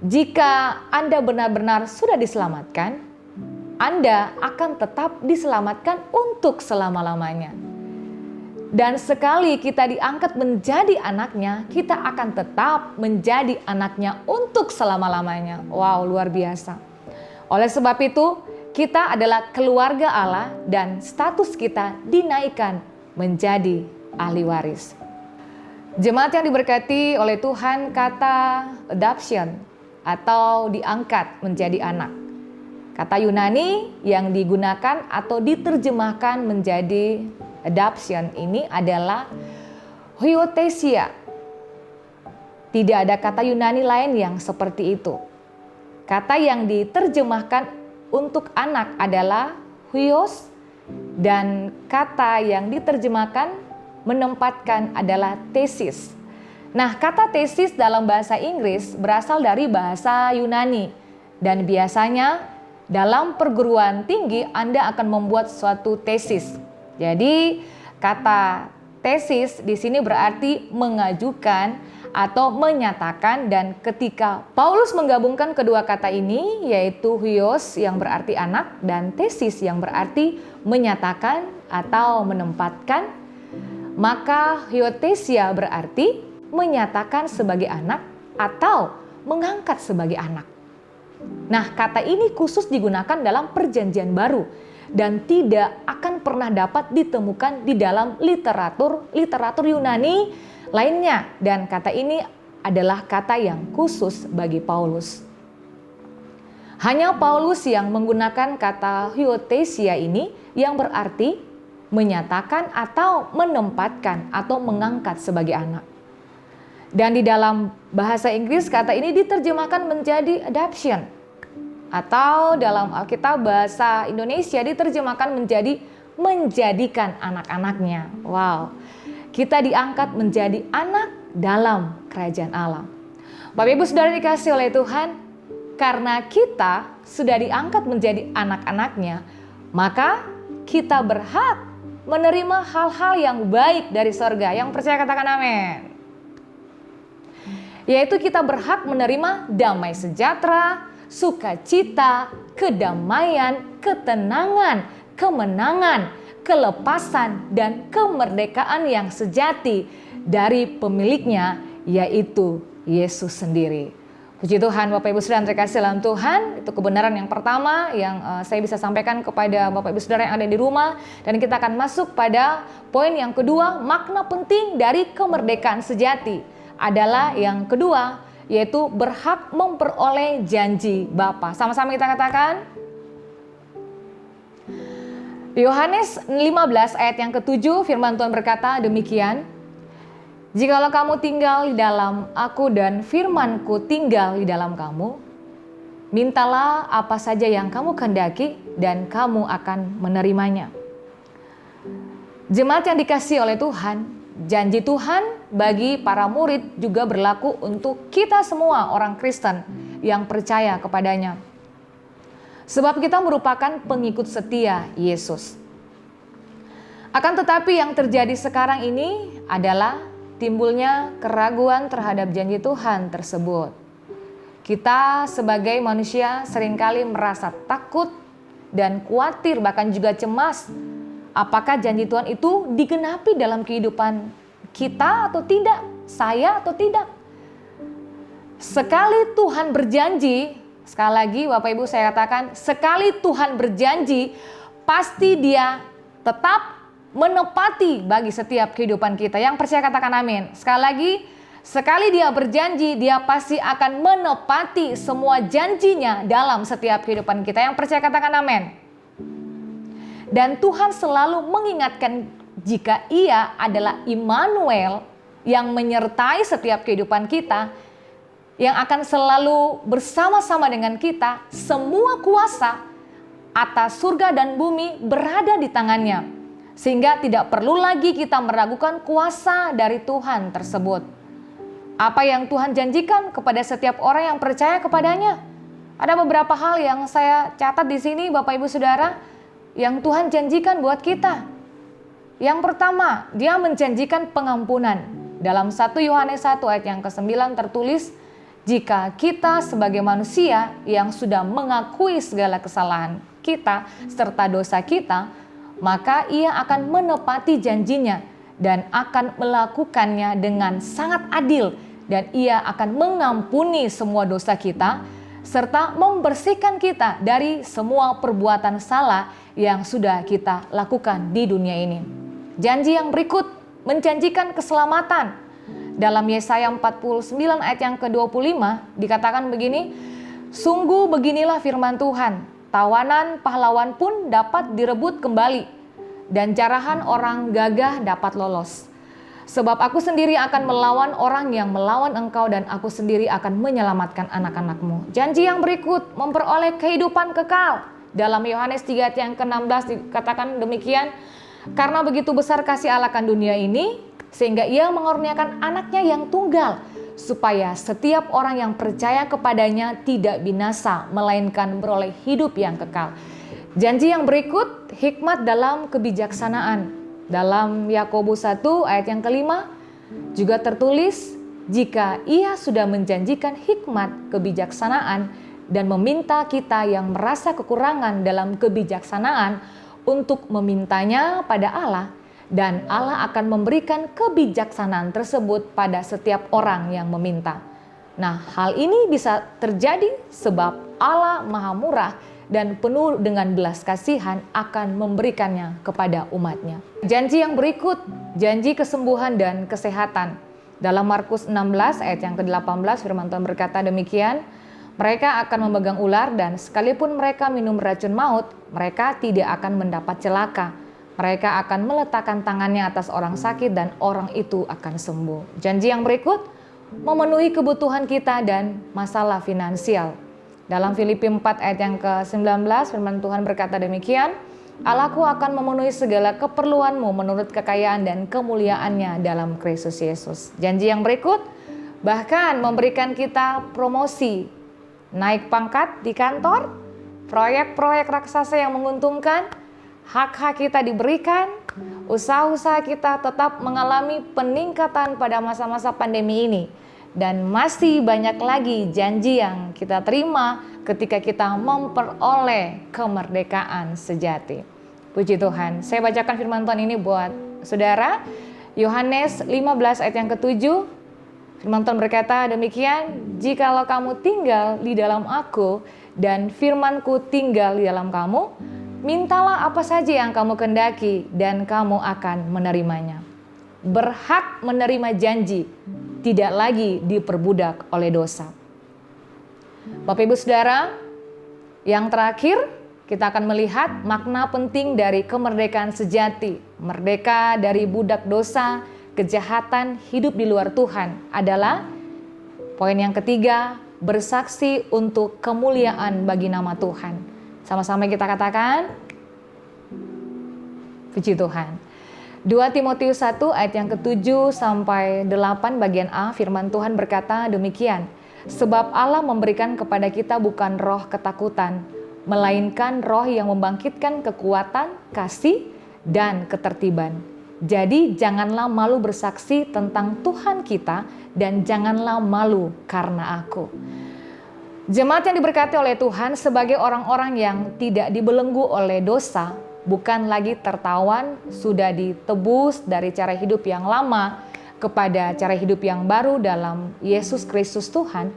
Jika Anda benar-benar sudah diselamatkan, Anda akan tetap diselamatkan untuk selama-lamanya. Dan sekali kita diangkat menjadi anaknya, kita akan tetap menjadi anaknya untuk selama-lamanya. Wow, luar biasa. Oleh sebab itu, kita adalah keluarga Allah dan status kita dinaikkan menjadi ahli waris. Jemaat yang diberkati oleh Tuhan, kata adoption atau diangkat menjadi anak. Kata Yunani yang digunakan atau diterjemahkan menjadi adoption ini adalah huiothesia. Tidak ada kata Yunani lain yang seperti itu. Kata yang diterjemahkan untuk anak adalah huios, dan kata yang diterjemahkan menempatkan adalah thesis. Nah, kata tesis dalam bahasa Inggris berasal dari bahasa Yunani, dan biasanya dalam perguruan tinggi Anda akan membuat suatu tesis. Jadi, kata tesis di sini berarti mengajukan atau menyatakan, dan ketika Paulus menggabungkan kedua kata ini, yaitu huios yang berarti anak dan tesis yang berarti menyatakan atau menempatkan, maka huiothesia berarti menyatakan sebagai anak atau mengangkat sebagai anak. Nah, kata ini khusus digunakan dalam Perjanjian Baru dan tidak akan pernah dapat ditemukan di dalam literatur Yunani lainnya, dan kata ini adalah kata yang khusus bagi Paulus. Hanya Paulus yang menggunakan kata huiothesia ini yang berarti menyatakan atau menempatkan atau mengangkat sebagai anak. Dan di dalam bahasa Inggris kata ini diterjemahkan menjadi adoption, atau dalam Alkitab bahasa Indonesia diterjemahkan menjadi menjadikan anak-anaknya. Wow, kita diangkat menjadi anak dalam kerajaan Allah. Bapak Ibu Saudara dikasih oleh Tuhan, karena kita sudah diangkat menjadi anak-anaknya, maka kita berhak menerima hal-hal yang baik dari sorga. Yang percaya katakan amin. Yaitu kita berhak menerima damai sejahtera, sukacita, kedamaian, ketenangan, kemenangan, kelepasan, dan kemerdekaan yang sejati dari pemiliknya, yaitu Yesus sendiri. Puji Tuhan, Bapak Ibu Saudara yang terkasih dalam Tuhan, itu kebenaran yang pertama yang saya bisa sampaikan kepada Bapak Ibu Saudara yang ada di rumah. Dan kita akan masuk pada poin yang kedua, makna penting dari kemerdekaan sejati adalah yang kedua, yaitu berhak memperoleh janji Bapa. Sama-sama kita katakan. Yohanes 15 ayat yang ke-7 firman Tuhan berkata demikian, "Jikalau kamu tinggal di dalam aku dan firman-Ku tinggal di dalam kamu, mintalah apa saja yang kamu kehendaki dan kamu akan menerimanya." Jemaat yang dikasihi oleh Tuhan, janji Tuhan bagi para murid juga berlaku untuk kita semua orang Kristen yang percaya kepadanya. Sebab kita merupakan pengikut setia Yesus. Akan tetapi yang terjadi sekarang ini adalah timbulnya keraguan terhadap janji Tuhan tersebut. Kita sebagai manusia seringkali merasa takut dan khawatir, bahkan juga cemas. Apakah janji Tuhan itu digenapi dalam kehidupan kita atau tidak? Saya atau tidak? Sekali Tuhan berjanji, sekali lagi Bapak Ibu saya katakan, sekali Tuhan berjanji, pasti Dia tetap menepati bagi setiap kehidupan kita. Yang percaya katakan amin. Sekali lagi, sekali Dia berjanji, Dia pasti akan menepati semua janjinya dalam setiap kehidupan kita. Yang percaya katakan amin. Dan Tuhan selalu mengingatkan jika Ia adalah Immanuel yang menyertai setiap kehidupan kita, yang akan selalu bersama-sama dengan kita. Semua kuasa atas surga dan bumi berada di tangannya, sehingga tidak perlu lagi kita meragukan kuasa dari Tuhan tersebut. Apa yang Tuhan janjikan kepada setiap orang yang percaya kepadanya? Ada beberapa hal yang saya catat di sini Bapak Ibu Saudara, yang Tuhan janjikan buat kita. Yang pertama, dia menjanjikan pengampunan. Dalam 1 Yohanes 1 ayat yang ke-9 tertulis, jika kita sebagai manusia yang sudah mengakui segala kesalahan kita serta dosa kita, maka ia akan menepati janjinya dan akan melakukannya dengan sangat adil, dan ia akan mengampuni semua dosa kita serta membersihkan kita dari semua perbuatan salah yang sudah kita lakukan di dunia ini. Janji yang berikut menjanjikan keselamatan. Dalam Yesaya 49 ayat yang ke-25 dikatakan begini, sungguh beginilah firman Tuhan, tawanan pahlawan pun dapat direbut kembali, dan jarahan orang gagah dapat lolos. Sebab aku sendiri akan melawan orang yang melawan engkau, dan aku sendiri akan menyelamatkan anak-anakmu. Janji yang berikut memperoleh kehidupan kekal. Dalam Yohanes 3 ayat yang ke-16 dikatakan demikian, karena begitu besar kasih Allah akan dunia ini, sehingga ia mengurniakan anaknya yang tunggal, supaya setiap orang yang percaya kepadanya tidak binasa, melainkan beroleh hidup yang kekal. Janji yang berikut, hikmat dalam kebijaksanaan. Dalam Yakobus 1 ayat yang ke-5 juga tertulis, jika ia sudah menjanjikan hikmat kebijaksanaan dan meminta kita yang merasa kekurangan dalam kebijaksanaan untuk memintanya pada Allah, dan Allah akan memberikan kebijaksanaan tersebut pada setiap orang yang meminta. Nah, hal ini bisa terjadi sebab Allah Maha Murah dan penuh dengan belas kasihan akan memberikannya kepada umatnya. Janji yang berikut, janji kesembuhan dan kesehatan. Dalam Markus 16 ayat yang ke-18 firman Tuhan berkata demikian, mereka akan memegang ular dan sekalipun mereka minum racun maut, mereka tidak akan mendapat celaka. Mereka akan meletakkan tangannya atas orang sakit dan orang itu akan sembuh. Janji yang berikut, memenuhi kebutuhan kita dan masalah finansial. Dalam Filipi 4 ayat yang ke-19 firman Tuhan berkata demikian, Allahku akan memenuhi segala keperluanmu menurut kekayaan dan kemuliaannya dalam Kristus Yesus. Janji yang berikut, bahkan memberikan kita promosi, naik pangkat di kantor, proyek-proyek raksasa yang menguntungkan, hak-hak kita diberikan, usaha-usaha kita tetap mengalami peningkatan pada masa-masa pandemi ini. Dan masih banyak lagi janji yang kita terima ketika kita memperoleh kemerdekaan sejati. Puji Tuhan. Saya bacakan firman Tuhan ini buat saudara. Yohanes 15 ayat yang ke-7. Firman Tuhan berkata demikian, jikalau kamu tinggal di dalam aku dan firmanku tinggal di dalam kamu, mintalah apa saja yang kamu kehendaki dan kamu akan menerimanya. Berhak menerima janji, tidak lagi diperbudak oleh dosa. Bapak Ibu Saudara, yang terakhir kita akan melihat makna penting dari kemerdekaan sejati. Merdeka dari budak dosa, kejahatan, hidup di luar Tuhan adalah poin yang ketiga, bersaksi untuk kemuliaan bagi nama Tuhan. Sama-sama kita katakan, puji Tuhan. 2 Timotius 1 ayat yang ke-7 sampai 8 bagian A, firman Tuhan berkata demikian. Sebab Allah memberikan kepada kita bukan roh ketakutan, melainkan roh yang membangkitkan kekuatan, kasih, dan ketertiban. Jadi janganlah malu bersaksi tentang Tuhan kita dan janganlah malu karena aku. Jemaat yang diberkati oleh Tuhan, sebagai orang-orang yang tidak dibelenggu oleh dosa, bukan lagi tertawan, sudah ditebus dari cara hidup yang lama kepada cara hidup yang baru dalam Yesus Kristus Tuhan,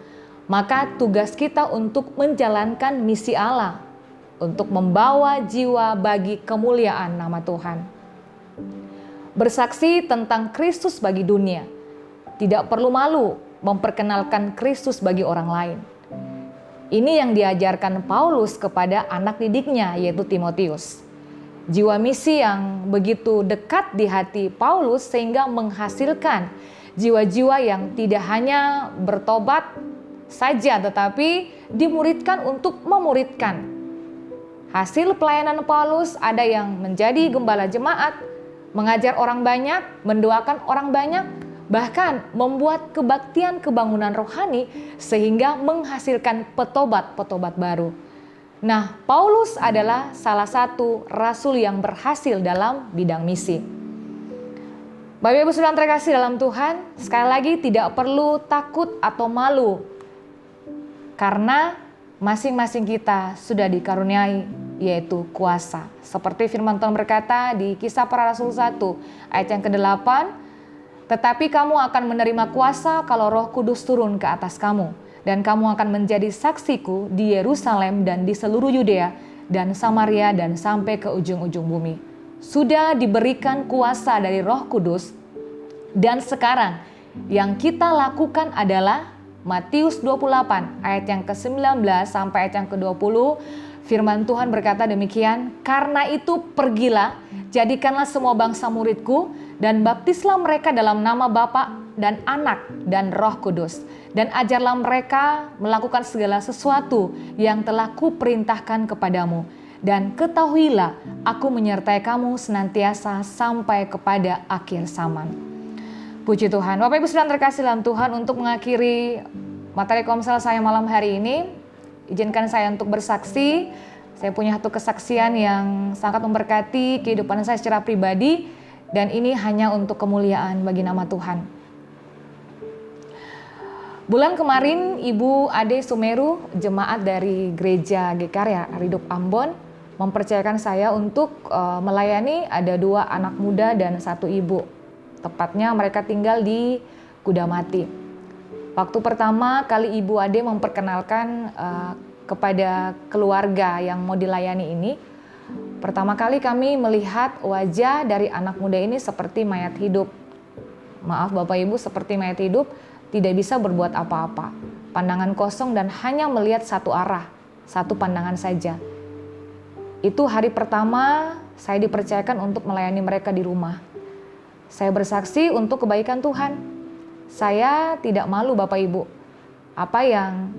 maka tugas kita untuk menjalankan misi Allah, untuk membawa jiwa bagi kemuliaan nama Tuhan. Bersaksi tentang Kristus bagi dunia, tidak perlu malu memperkenalkan Kristus bagi orang lain. Ini yang diajarkan Paulus kepada anak didiknya, yaitu Timotius. Jiwa misi yang begitu dekat di hati Paulus sehingga menghasilkan jiwa-jiwa yang tidak hanya bertobat saja tetapi dimuridkan untuk memuridkan. Hasil pelayanan Paulus ada yang menjadi gembala jemaat, mengajar orang banyak, mendoakan orang banyak, bahkan membuat kebaktian kebangunan rohani sehingga menghasilkan petobat-petobat baru. Nah, Paulus adalah salah satu rasul yang berhasil dalam bidang misi. Bapak Ibu Saudara terkasih dalam Tuhan, sekali lagi tidak perlu takut atau malu. Karena masing-masing kita sudah dikaruniai, yaitu kuasa. Seperti firman Tuhan berkata di Kisah Para Rasul 1 ayat yang ke-8, tetapi kamu akan menerima kuasa kalau Roh Kudus turun ke atas kamu, dan kamu akan menjadi saksiku di Yerusalem dan di seluruh Yudea dan Samaria dan sampai ke ujung-ujung bumi. Sudah diberikan kuasa dari Roh Kudus, dan sekarang yang kita lakukan adalah Matius 28 ayat yang ke-19 sampai ayat yang ke-20. Firman Tuhan berkata demikian, karena itu pergilah, jadikanlah semua bangsa muridku, dan baptislah mereka dalam nama Bapa dan Anak dan Roh Kudus, dan ajarlah mereka melakukan segala sesuatu yang telah kuperintahkan kepadamu. Dan ketahuilah, aku menyertai kamu senantiasa sampai kepada akhir zaman. Puji Tuhan. Bapak Ibu Saudara terkasih dalam Tuhan, untuk mengakhiri materi komsel saya malam hari ini, izinkan saya untuk bersaksi. Saya punya satu kesaksian yang sangat memberkati kehidupan saya secara pribadi, dan ini hanya untuk kemuliaan bagi nama Tuhan. Bulan kemarin Ibu Ade Sumeru, jemaat dari gereja GKARI Redup Ambon, mempercayakan saya untuk melayani ada 2 anak muda dan 1 ibu. Tepatnya mereka tinggal di Kudamati. Waktu pertama kali Ibu Ade memperkenalkan kepada keluarga yang mau dilayani ini, pertama kali kami melihat wajah dari anak muda ini seperti mayat hidup. Maaf Bapak Ibu, seperti mayat hidup, tidak bisa berbuat apa-apa. Pandangan kosong dan hanya melihat satu arah, satu pandangan saja. Itu hari pertama saya dipercayakan untuk melayani mereka di rumah. Saya bersaksi untuk kebaikan Tuhan. Saya tidak malu Bapak Ibu. Apa yang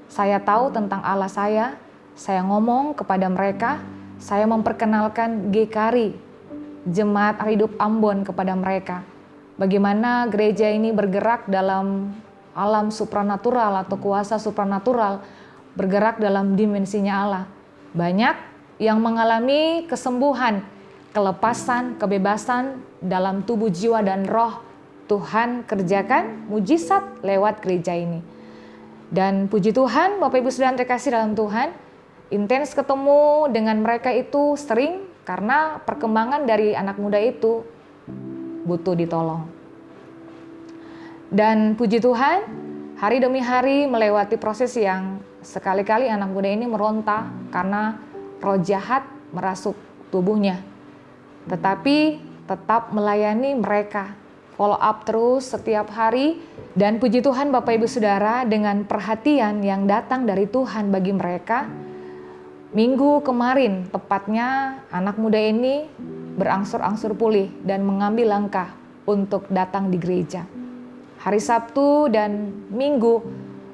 saya tahu tentang Allah saya ngomong kepada mereka, saya memperkenalkan GKARI, Jemaat Redup Ambon, kepada mereka. Bagaimana gereja ini bergerak dalam alam supranatural atau kuasa supranatural, bergerak dalam dimensinya Allah. Banyak yang mengalami kesembuhan, kelepasan, kebebasan dalam tubuh, jiwa, dan roh. Tuhan kerjakan mujizat lewat gereja ini. Dan puji Tuhan, Bapak Ibu Saudara terkasih dalam Tuhan, intens ketemu dengan mereka itu sering karena perkembangan dari anak muda itu butuh ditolong. Dan puji Tuhan, hari demi hari melewati proses yang sekali-kali anak muda ini meronta karena roh jahat merasuk tubuhnya. Tetapi tetap melayani mereka, follow up terus setiap hari. Dan puji Tuhan Bapak Ibu Saudara, dengan perhatian yang datang dari Tuhan bagi mereka, minggu kemarin tepatnya anak muda ini berangsur-angsur pulih dan mengambil langkah untuk datang di gereja. Hari Sabtu dan Minggu,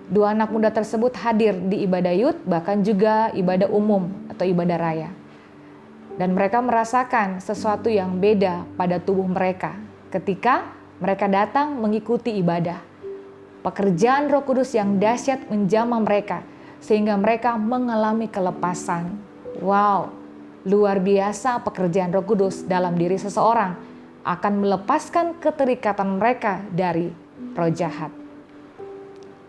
2 anak muda tersebut hadir di ibadah youth, bahkan juga ibadah umum atau ibadah raya. Dan mereka merasakan sesuatu yang beda pada tubuh mereka ketika mereka datang mengikuti ibadah. Pekerjaan Roh Kudus yang dahsyat menjamah mereka sehingga mereka mengalami kelepasan. Wow, luar biasa pekerjaan Roh Kudus dalam diri seseorang akan melepaskan keterikatan mereka dari roh jahat.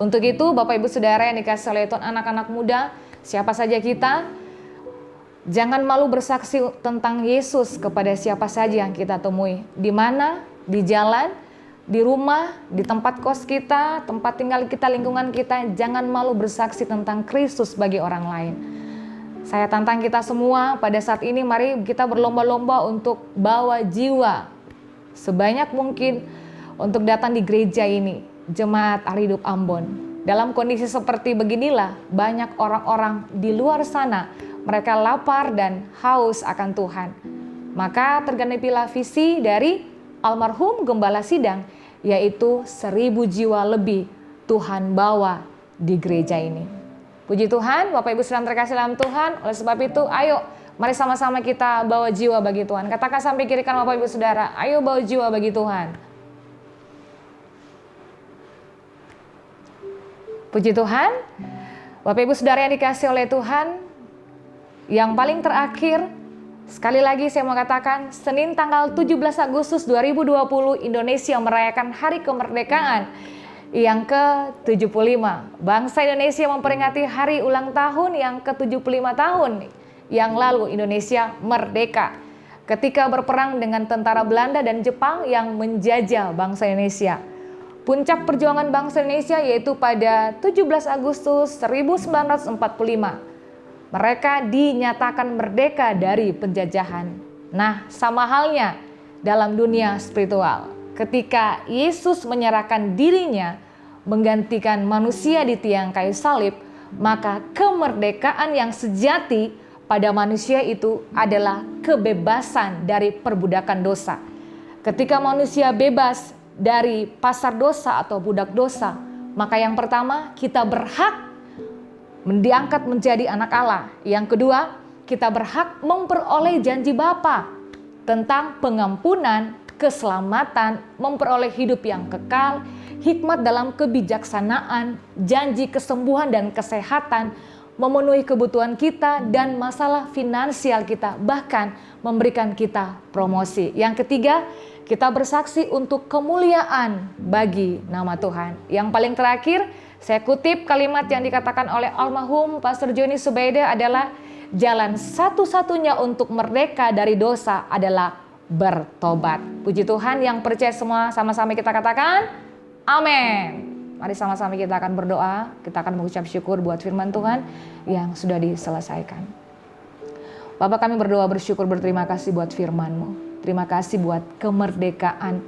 Untuk itu Bapak Ibu Saudara yang dikasihi oleh Tuhan, anak-anak muda, siapa saja kita, jangan malu bersaksi tentang Yesus kepada siapa saja yang kita temui. Di mana, di jalan, di rumah, di tempat kos kita, tempat tinggal kita, lingkungan kita, jangan malu bersaksi tentang Kristus bagi orang lain. Saya tantang kita semua pada saat ini, mari kita berlomba-lomba untuk bawa jiwa sebanyak mungkin untuk datang di gereja ini, Jemaat Redup Ambon. Dalam kondisi seperti beginilah, banyak orang-orang di luar sana, mereka lapar dan haus akan Tuhan. Maka tergenapilah visi dari almarhum Gembala Sidang, yaitu 1000 jiwa lebih Tuhan bawa di gereja ini. Puji Tuhan, Bapak Ibu Saudara terkasih dalam Tuhan. Oleh sebab itu, ayo mari sama-sama kita bawa jiwa bagi Tuhan. Katakan sampai kiri kanan Bapak Ibu Saudara, ayo bawa jiwa bagi Tuhan. Puji Tuhan, Bapak Ibu Saudara yang dikasih oleh Tuhan, yang paling terakhir, Sekali lagi saya mau katakan, Senin tanggal 17 Agustus 2020 Indonesia merayakan Hari Kemerdekaan yang ke-75. Bangsa Indonesia memperingati hari ulang tahun yang ke-75 tahun yang lalu Indonesia merdeka. Ketika berperang dengan tentara Belanda dan Jepang yang menjajah bangsa Indonesia. Puncak perjuangan bangsa Indonesia yaitu pada 17 Agustus 1945. Mereka dinyatakan merdeka dari penjajahan. Nah, sama halnya dalam dunia spiritual. Ketika Yesus menyerahkan dirinya menggantikan manusia di tiang kayu salib, maka kemerdekaan yang sejati pada manusia itu adalah kebebasan dari perbudakan dosa. Ketika manusia bebas dari pasar dosa atau budak dosa, maka yang pertama kita berhak diangkat menjadi anak Allah. Yang kedua, kita berhak memperoleh janji Bapa tentang pengampunan, keselamatan, memperoleh hidup yang kekal, hikmat dalam kebijaksanaan, janji kesembuhan dan kesehatan, memenuhi kebutuhan kita dan masalah finansial kita, bahkan memberikan kita promosi. Yang ketiga, kita bersaksi untuk kemuliaan bagi nama Tuhan. Yang paling terakhir, saya kutip kalimat yang dikatakan oleh almarhum Pastor Joni Subeda adalah jalan satu-satunya untuk merdeka dari dosa adalah bertobat. Puji Tuhan, yang percaya semua sama-sama kita katakan amin. Mari sama-sama kita akan berdoa, kita akan mengucap syukur buat firman Tuhan yang sudah diselesaikan. Bapak, kami berdoa bersyukur berterima kasih buat firman-Mu. Terima kasih buat kemerdekaan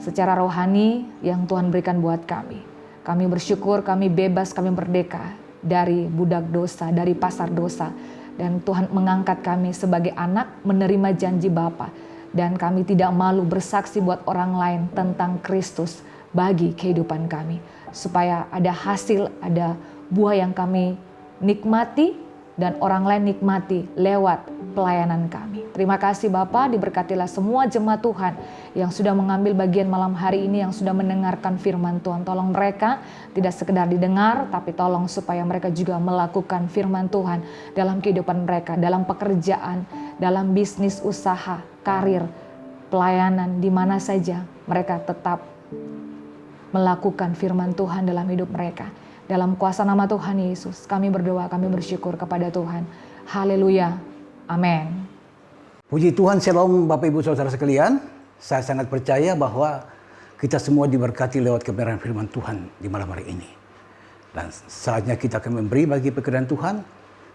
secara rohani yang Tuhan berikan buat kami. Kami bersyukur, kami bebas, kami merdeka dari budak dosa, dari pasar dosa. Dan Tuhan mengangkat kami sebagai anak menerima janji Bapa. Dan kami tidak malu bersaksi buat orang lain tentang Kristus bagi kehidupan kami. Supaya ada hasil, ada buah yang kami nikmati dan orang lain nikmati lewat pelayanan kami. Terima kasih Bapa, diberkatilah semua jemaat Tuhan yang sudah mengambil bagian malam hari ini, yang sudah mendengarkan firman Tuhan. Tolong mereka tidak sekedar didengar, tapi tolong supaya mereka juga melakukan firman Tuhan dalam kehidupan mereka, dalam pekerjaan, dalam bisnis, usaha, karir, pelayanan, di mana saja mereka tetap melakukan firman Tuhan dalam hidup mereka. Dalam kuasa nama Tuhan Yesus, kami berdoa, kami bersyukur kepada Tuhan. Haleluya. Amin. Puji Tuhan, shalom Bapak Ibu Saudara sekalian. Saya sangat percaya bahwa kita semua diberkati lewat kebenaran firman Tuhan di malam hari ini. Dan saatnya kita akan memberi bagi pekerjaan Tuhan.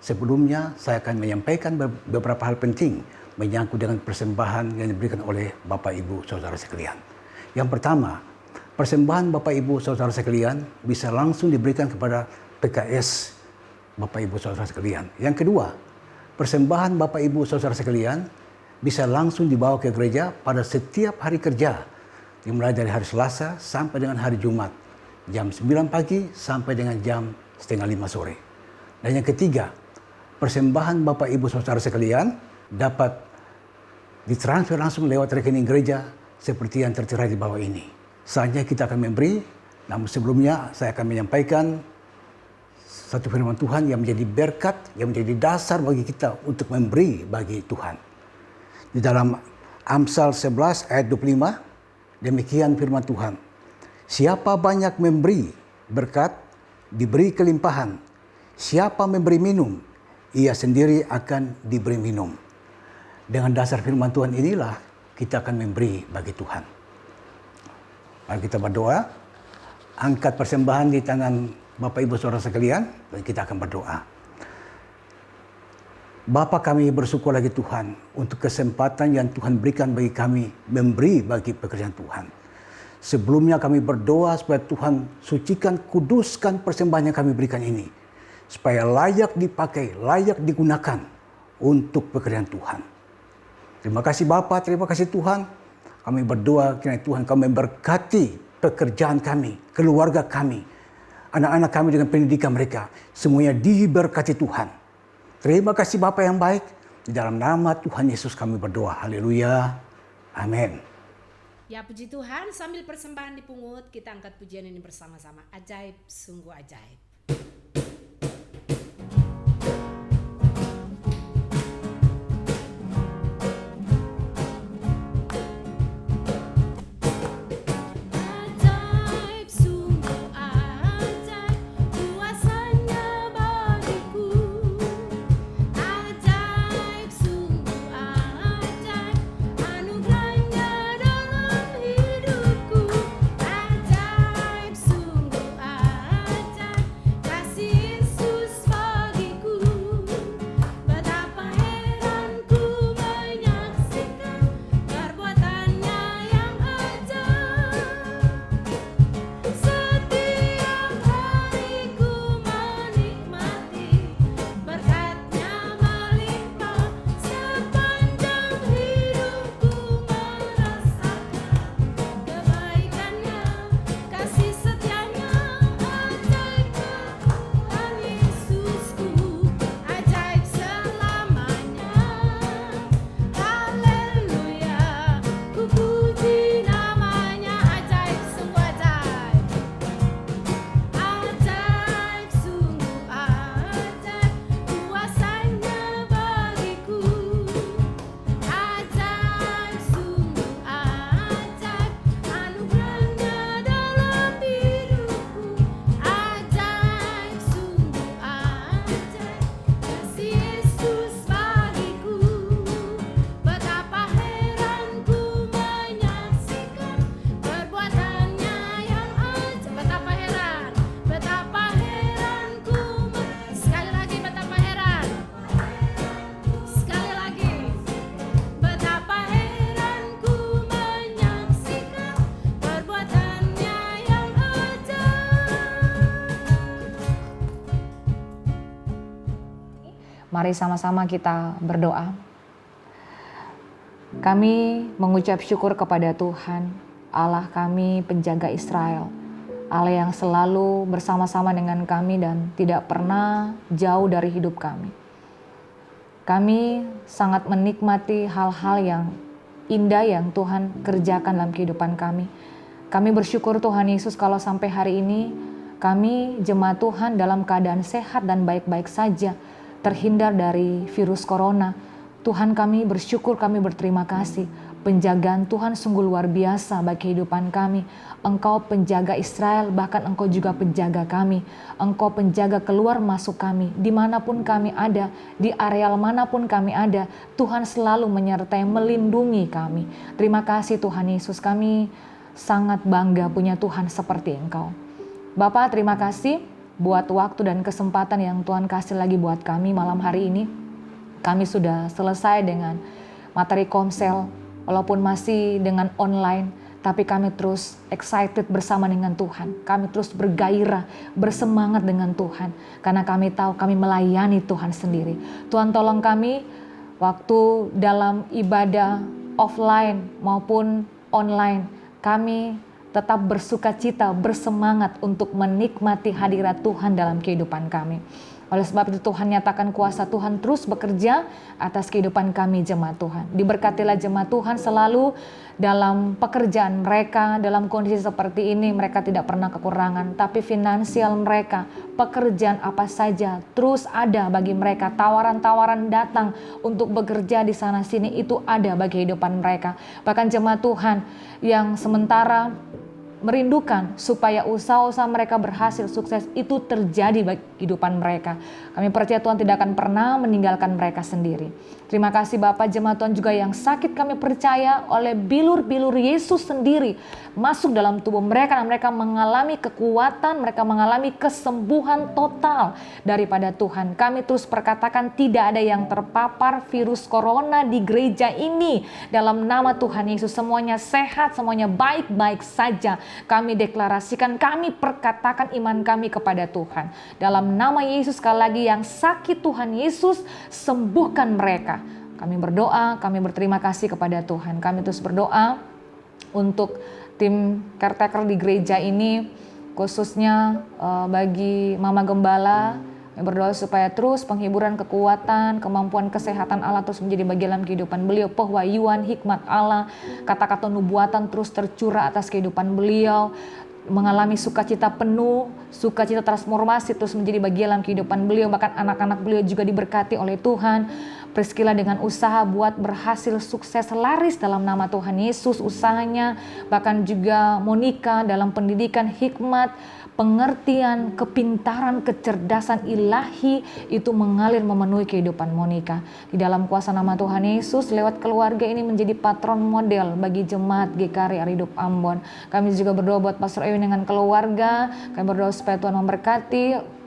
Sebelumnya saya akan menyampaikan beberapa hal penting menyangkut dengan persembahan yang diberikan oleh Bapak Ibu Saudara sekalian. Yang pertama, persembahan Bapak Ibu Saudara sekalian bisa langsung diberikan kepada PKS Bapak Ibu Saudara sekalian. Yang kedua, persembahan Bapak Ibu Saudara sekalian bisa langsung dibawa ke gereja pada setiap hari kerja, dimulai dari hari Selasa sampai dengan hari Jumat, jam 9 pagi sampai dengan jam 4:30 sore. Dan yang ketiga, persembahan Bapak Ibu Saudara sekalian dapat ditransfer langsung lewat rekening gereja seperti yang tertera di bawah ini. Saatnya kita akan memberi, namun sebelumnya saya akan menyampaikan satu firman Tuhan yang menjadi berkat, yang menjadi dasar bagi kita untuk memberi bagi Tuhan. Di dalam Amsal 11 ayat 25, demikian firman Tuhan. Siapa banyak memberi berkat, diberi kelimpahan. Siapa memberi minum, ia sendiri akan diberi minum. Dengan dasar firman Tuhan inilah kita akan memberi bagi Tuhan. Mari kita berdoa, angkat persembahan di tangan Bapak Ibu Saudara sekalian, dan kita akan berdoa. Bapa, kami bersyukur lagi Tuhan untuk kesempatan yang Tuhan berikan bagi kami memberi bagi pekerjaan Tuhan. Sebelumnya kami berdoa supaya Tuhan sucikan, kuduskan persembahan yang kami berikan ini. Supaya layak dipakai, layak digunakan untuk pekerjaan Tuhan. Terima kasih Bapa, terima kasih Tuhan. Kami berdoa kiranya Tuhan kau memberkati pekerjaan kami, keluarga kami, anak-anak kami dengan pendidikan mereka. Semuanya diberkati Tuhan. Terima kasih Bapa yang baik. Di dalam nama Tuhan Yesus kami berdoa. Haleluya. Amin. Ya puji Tuhan, sambil persembahan dipungut, kita angkat pujian ini bersama-sama. Ajaib, sungguh ajaib. Mari sama-sama kita berdoa. Kami mengucap syukur kepada Tuhan, Allah kami penjaga Israel. Allah yang selalu bersama-sama dengan kami dan tidak pernah jauh dari hidup kami. Kami sangat menikmati hal-hal yang indah yang Tuhan kerjakan dalam kehidupan kami. Kami bersyukur Tuhan Yesus kalau sampai hari ini kami jemaat Tuhan dalam keadaan sehat dan baik-baik saja, terhindar dari virus corona. Tuhan kami bersyukur, kami berterima kasih. Penjagaan Tuhan sungguh luar biasa bagi kehidupan kami. Engkau penjaga Israel, bahkan Engkau juga penjaga kami. Engkau penjaga keluar masuk kami. Dimanapun kami ada, di areal manapun kami ada, Tuhan selalu menyertai, melindungi kami. Terima kasih Tuhan Yesus, kami sangat bangga punya Tuhan seperti Engkau. Bapak, terima kasih buat waktu dan kesempatan yang Tuhan kasih lagi buat kami malam hari ini. Kami sudah selesai dengan materi komsel, walaupun masih dengan online, tapi kami terus excited bersama dengan Tuhan. Kami terus bergairah, bersemangat dengan Tuhan. Karena kami tahu kami melayani Tuhan sendiri. Tuhan tolong kami waktu dalam ibadah offline maupun online. Kami tetap bersuka cita, bersemangat untuk menikmati hadirat Tuhan dalam kehidupan kami. Oleh sebab itu Tuhan nyatakan kuasa Tuhan terus bekerja atas kehidupan kami jemaat Tuhan. Diberkatilah jemaat Tuhan selalu dalam pekerjaan mereka, dalam kondisi seperti ini mereka tidak pernah kekurangan. Tapi finansial mereka, pekerjaan apa saja terus ada bagi mereka. Tawaran-tawaran datang untuk bekerja di sana sini itu ada bagi kehidupan mereka. Bahkan jemaat Tuhan yang sementara merindukan supaya usaha-usaha mereka berhasil sukses itu terjadi bagi kehidupan mereka. Kami percaya Tuhan tidak akan pernah meninggalkan mereka sendiri. Terima kasih Bapak, jemaat Tuhan juga yang sakit kami percaya oleh bilur-bilur Yesus sendiri masuk dalam tubuh mereka dan mereka mengalami kekuatan, mereka mengalami kesembuhan total daripada Tuhan. Kami terus perkatakan tidak ada yang terpapar virus corona di gereja ini. Dalam nama Tuhan Yesus semuanya sehat, semuanya baik-baik saja. Kami deklarasikan, kami perkatakan iman kami kepada Tuhan. Dalam nama Yesus, sekali lagi yang sakit Tuhan Yesus sembuhkan mereka. Kami berdoa, kami berterima kasih kepada Tuhan. Kami terus berdoa untuk tim caretaker di gereja ini, khususnya bagi Mama Gembala. Kami berdoa supaya terus penghiburan, kekuatan, kemampuan kesehatan Allah terus menjadi bagian dalam kehidupan beliau. Pewahyuan, hikmat Allah, kata-kata nubuatan terus tercurah atas kehidupan beliau. Mengalami sukacita penuh, sukacita transformasi terus menjadi bagian dalam kehidupan beliau. Bahkan anak-anak beliau juga diberkati oleh Tuhan. Priscilla dengan usaha buat berhasil sukses laris dalam nama Tuhan Yesus usahanya. Bahkan juga Monica dalam pendidikan, hikmat, pengertian, kepintaran, kecerdasan ilahi itu mengalir memenuhi kehidupan Monica. Di dalam kuasa nama Tuhan Yesus, lewat keluarga ini menjadi patron model bagi jemaat GKRI Arihidup Ambon. Kami juga berdoa buat Pastor Ewin dengan keluarga. Kami berdoa supaya Tuhan memberkati.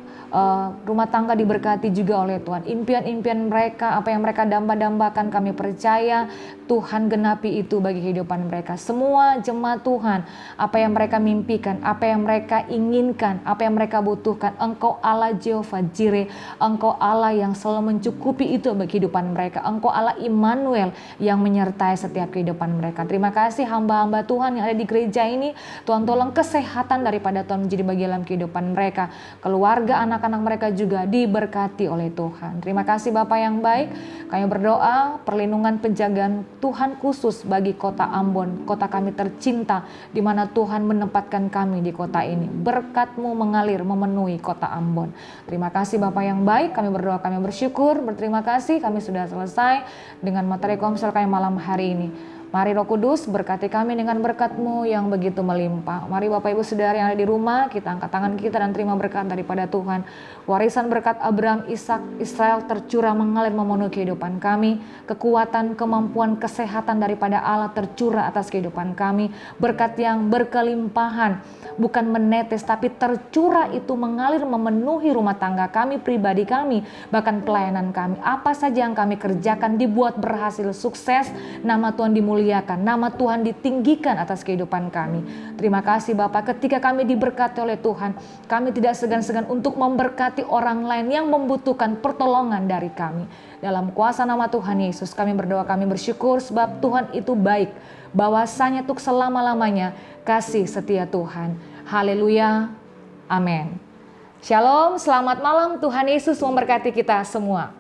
Rumah tangga diberkati juga oleh Tuhan. Impian-impian mereka, apa yang mereka damba-dambakan, kami percaya Tuhan genapi itu bagi kehidupan mereka. Semua jemaat Tuhan, apa yang mereka mimpikan, apa yang mereka inginkan, apa yang mereka butuhkan, Engkau Allah Jehovah Jireh, Engkau Allah yang selalu mencukupi itu bagi kehidupan mereka. Engkau Allah Immanuel yang menyertai setiap kehidupan mereka. Terima kasih hamba-hamba Tuhan yang ada di gereja ini. Tuhan tolong kesehatan daripada Tuhan menjadi bagian dalam kehidupan mereka. Keluarga, anak-anak mereka juga diberkati oleh Tuhan. Terima kasih Bapak yang baik. Kami berdoa perlindungan penjagaan Tuhan khusus bagi kota Ambon, kota kami tercinta, di mana Tuhan menempatkan kami di kota ini. Berkat-Mu mengalir memenuhi kota Ambon. Terima kasih Bapak yang baik. Kami berdoa, kami bersyukur, berterima kasih. Kami sudah selesai dengan materi komsel kami malam hari ini. Mari Roh Kudus berkati kami dengan berkat-Mu yang begitu melimpah. Mari Bapak Ibu Saudara yang ada di rumah, kita angkat tangan kita dan terima berkat daripada Tuhan. Warisan berkat Abraham, Ishak, Israel tercurah mengalir memenuhi kehidupan kami. Kekuatan, kemampuan, kesehatan daripada Allah tercurah atas kehidupan kami. Berkat yang berkelimpahan, bukan menetes tapi tercurah itu mengalir memenuhi rumah tangga kami, pribadi kami, bahkan pelayanan kami. Apa saja yang kami kerjakan dibuat berhasil sukses, nama Tuhan dimuliakan dimuliakan, nama Tuhan ditinggikan atas kehidupan kami. Terima kasih Bapak, ketika kami diberkati oleh Tuhan, kami tidak segan-segan untuk memberkati orang lain yang membutuhkan pertolongan dari kami. Dalam kuasa nama Tuhan Yesus kami berdoa, kami bersyukur sebab Tuhan itu baik. Bahwasanya untuk selama-lamanya kasih setia Tuhan. Haleluya. Amin. Shalom, selamat malam. Tuhan Yesus memberkati kita semua.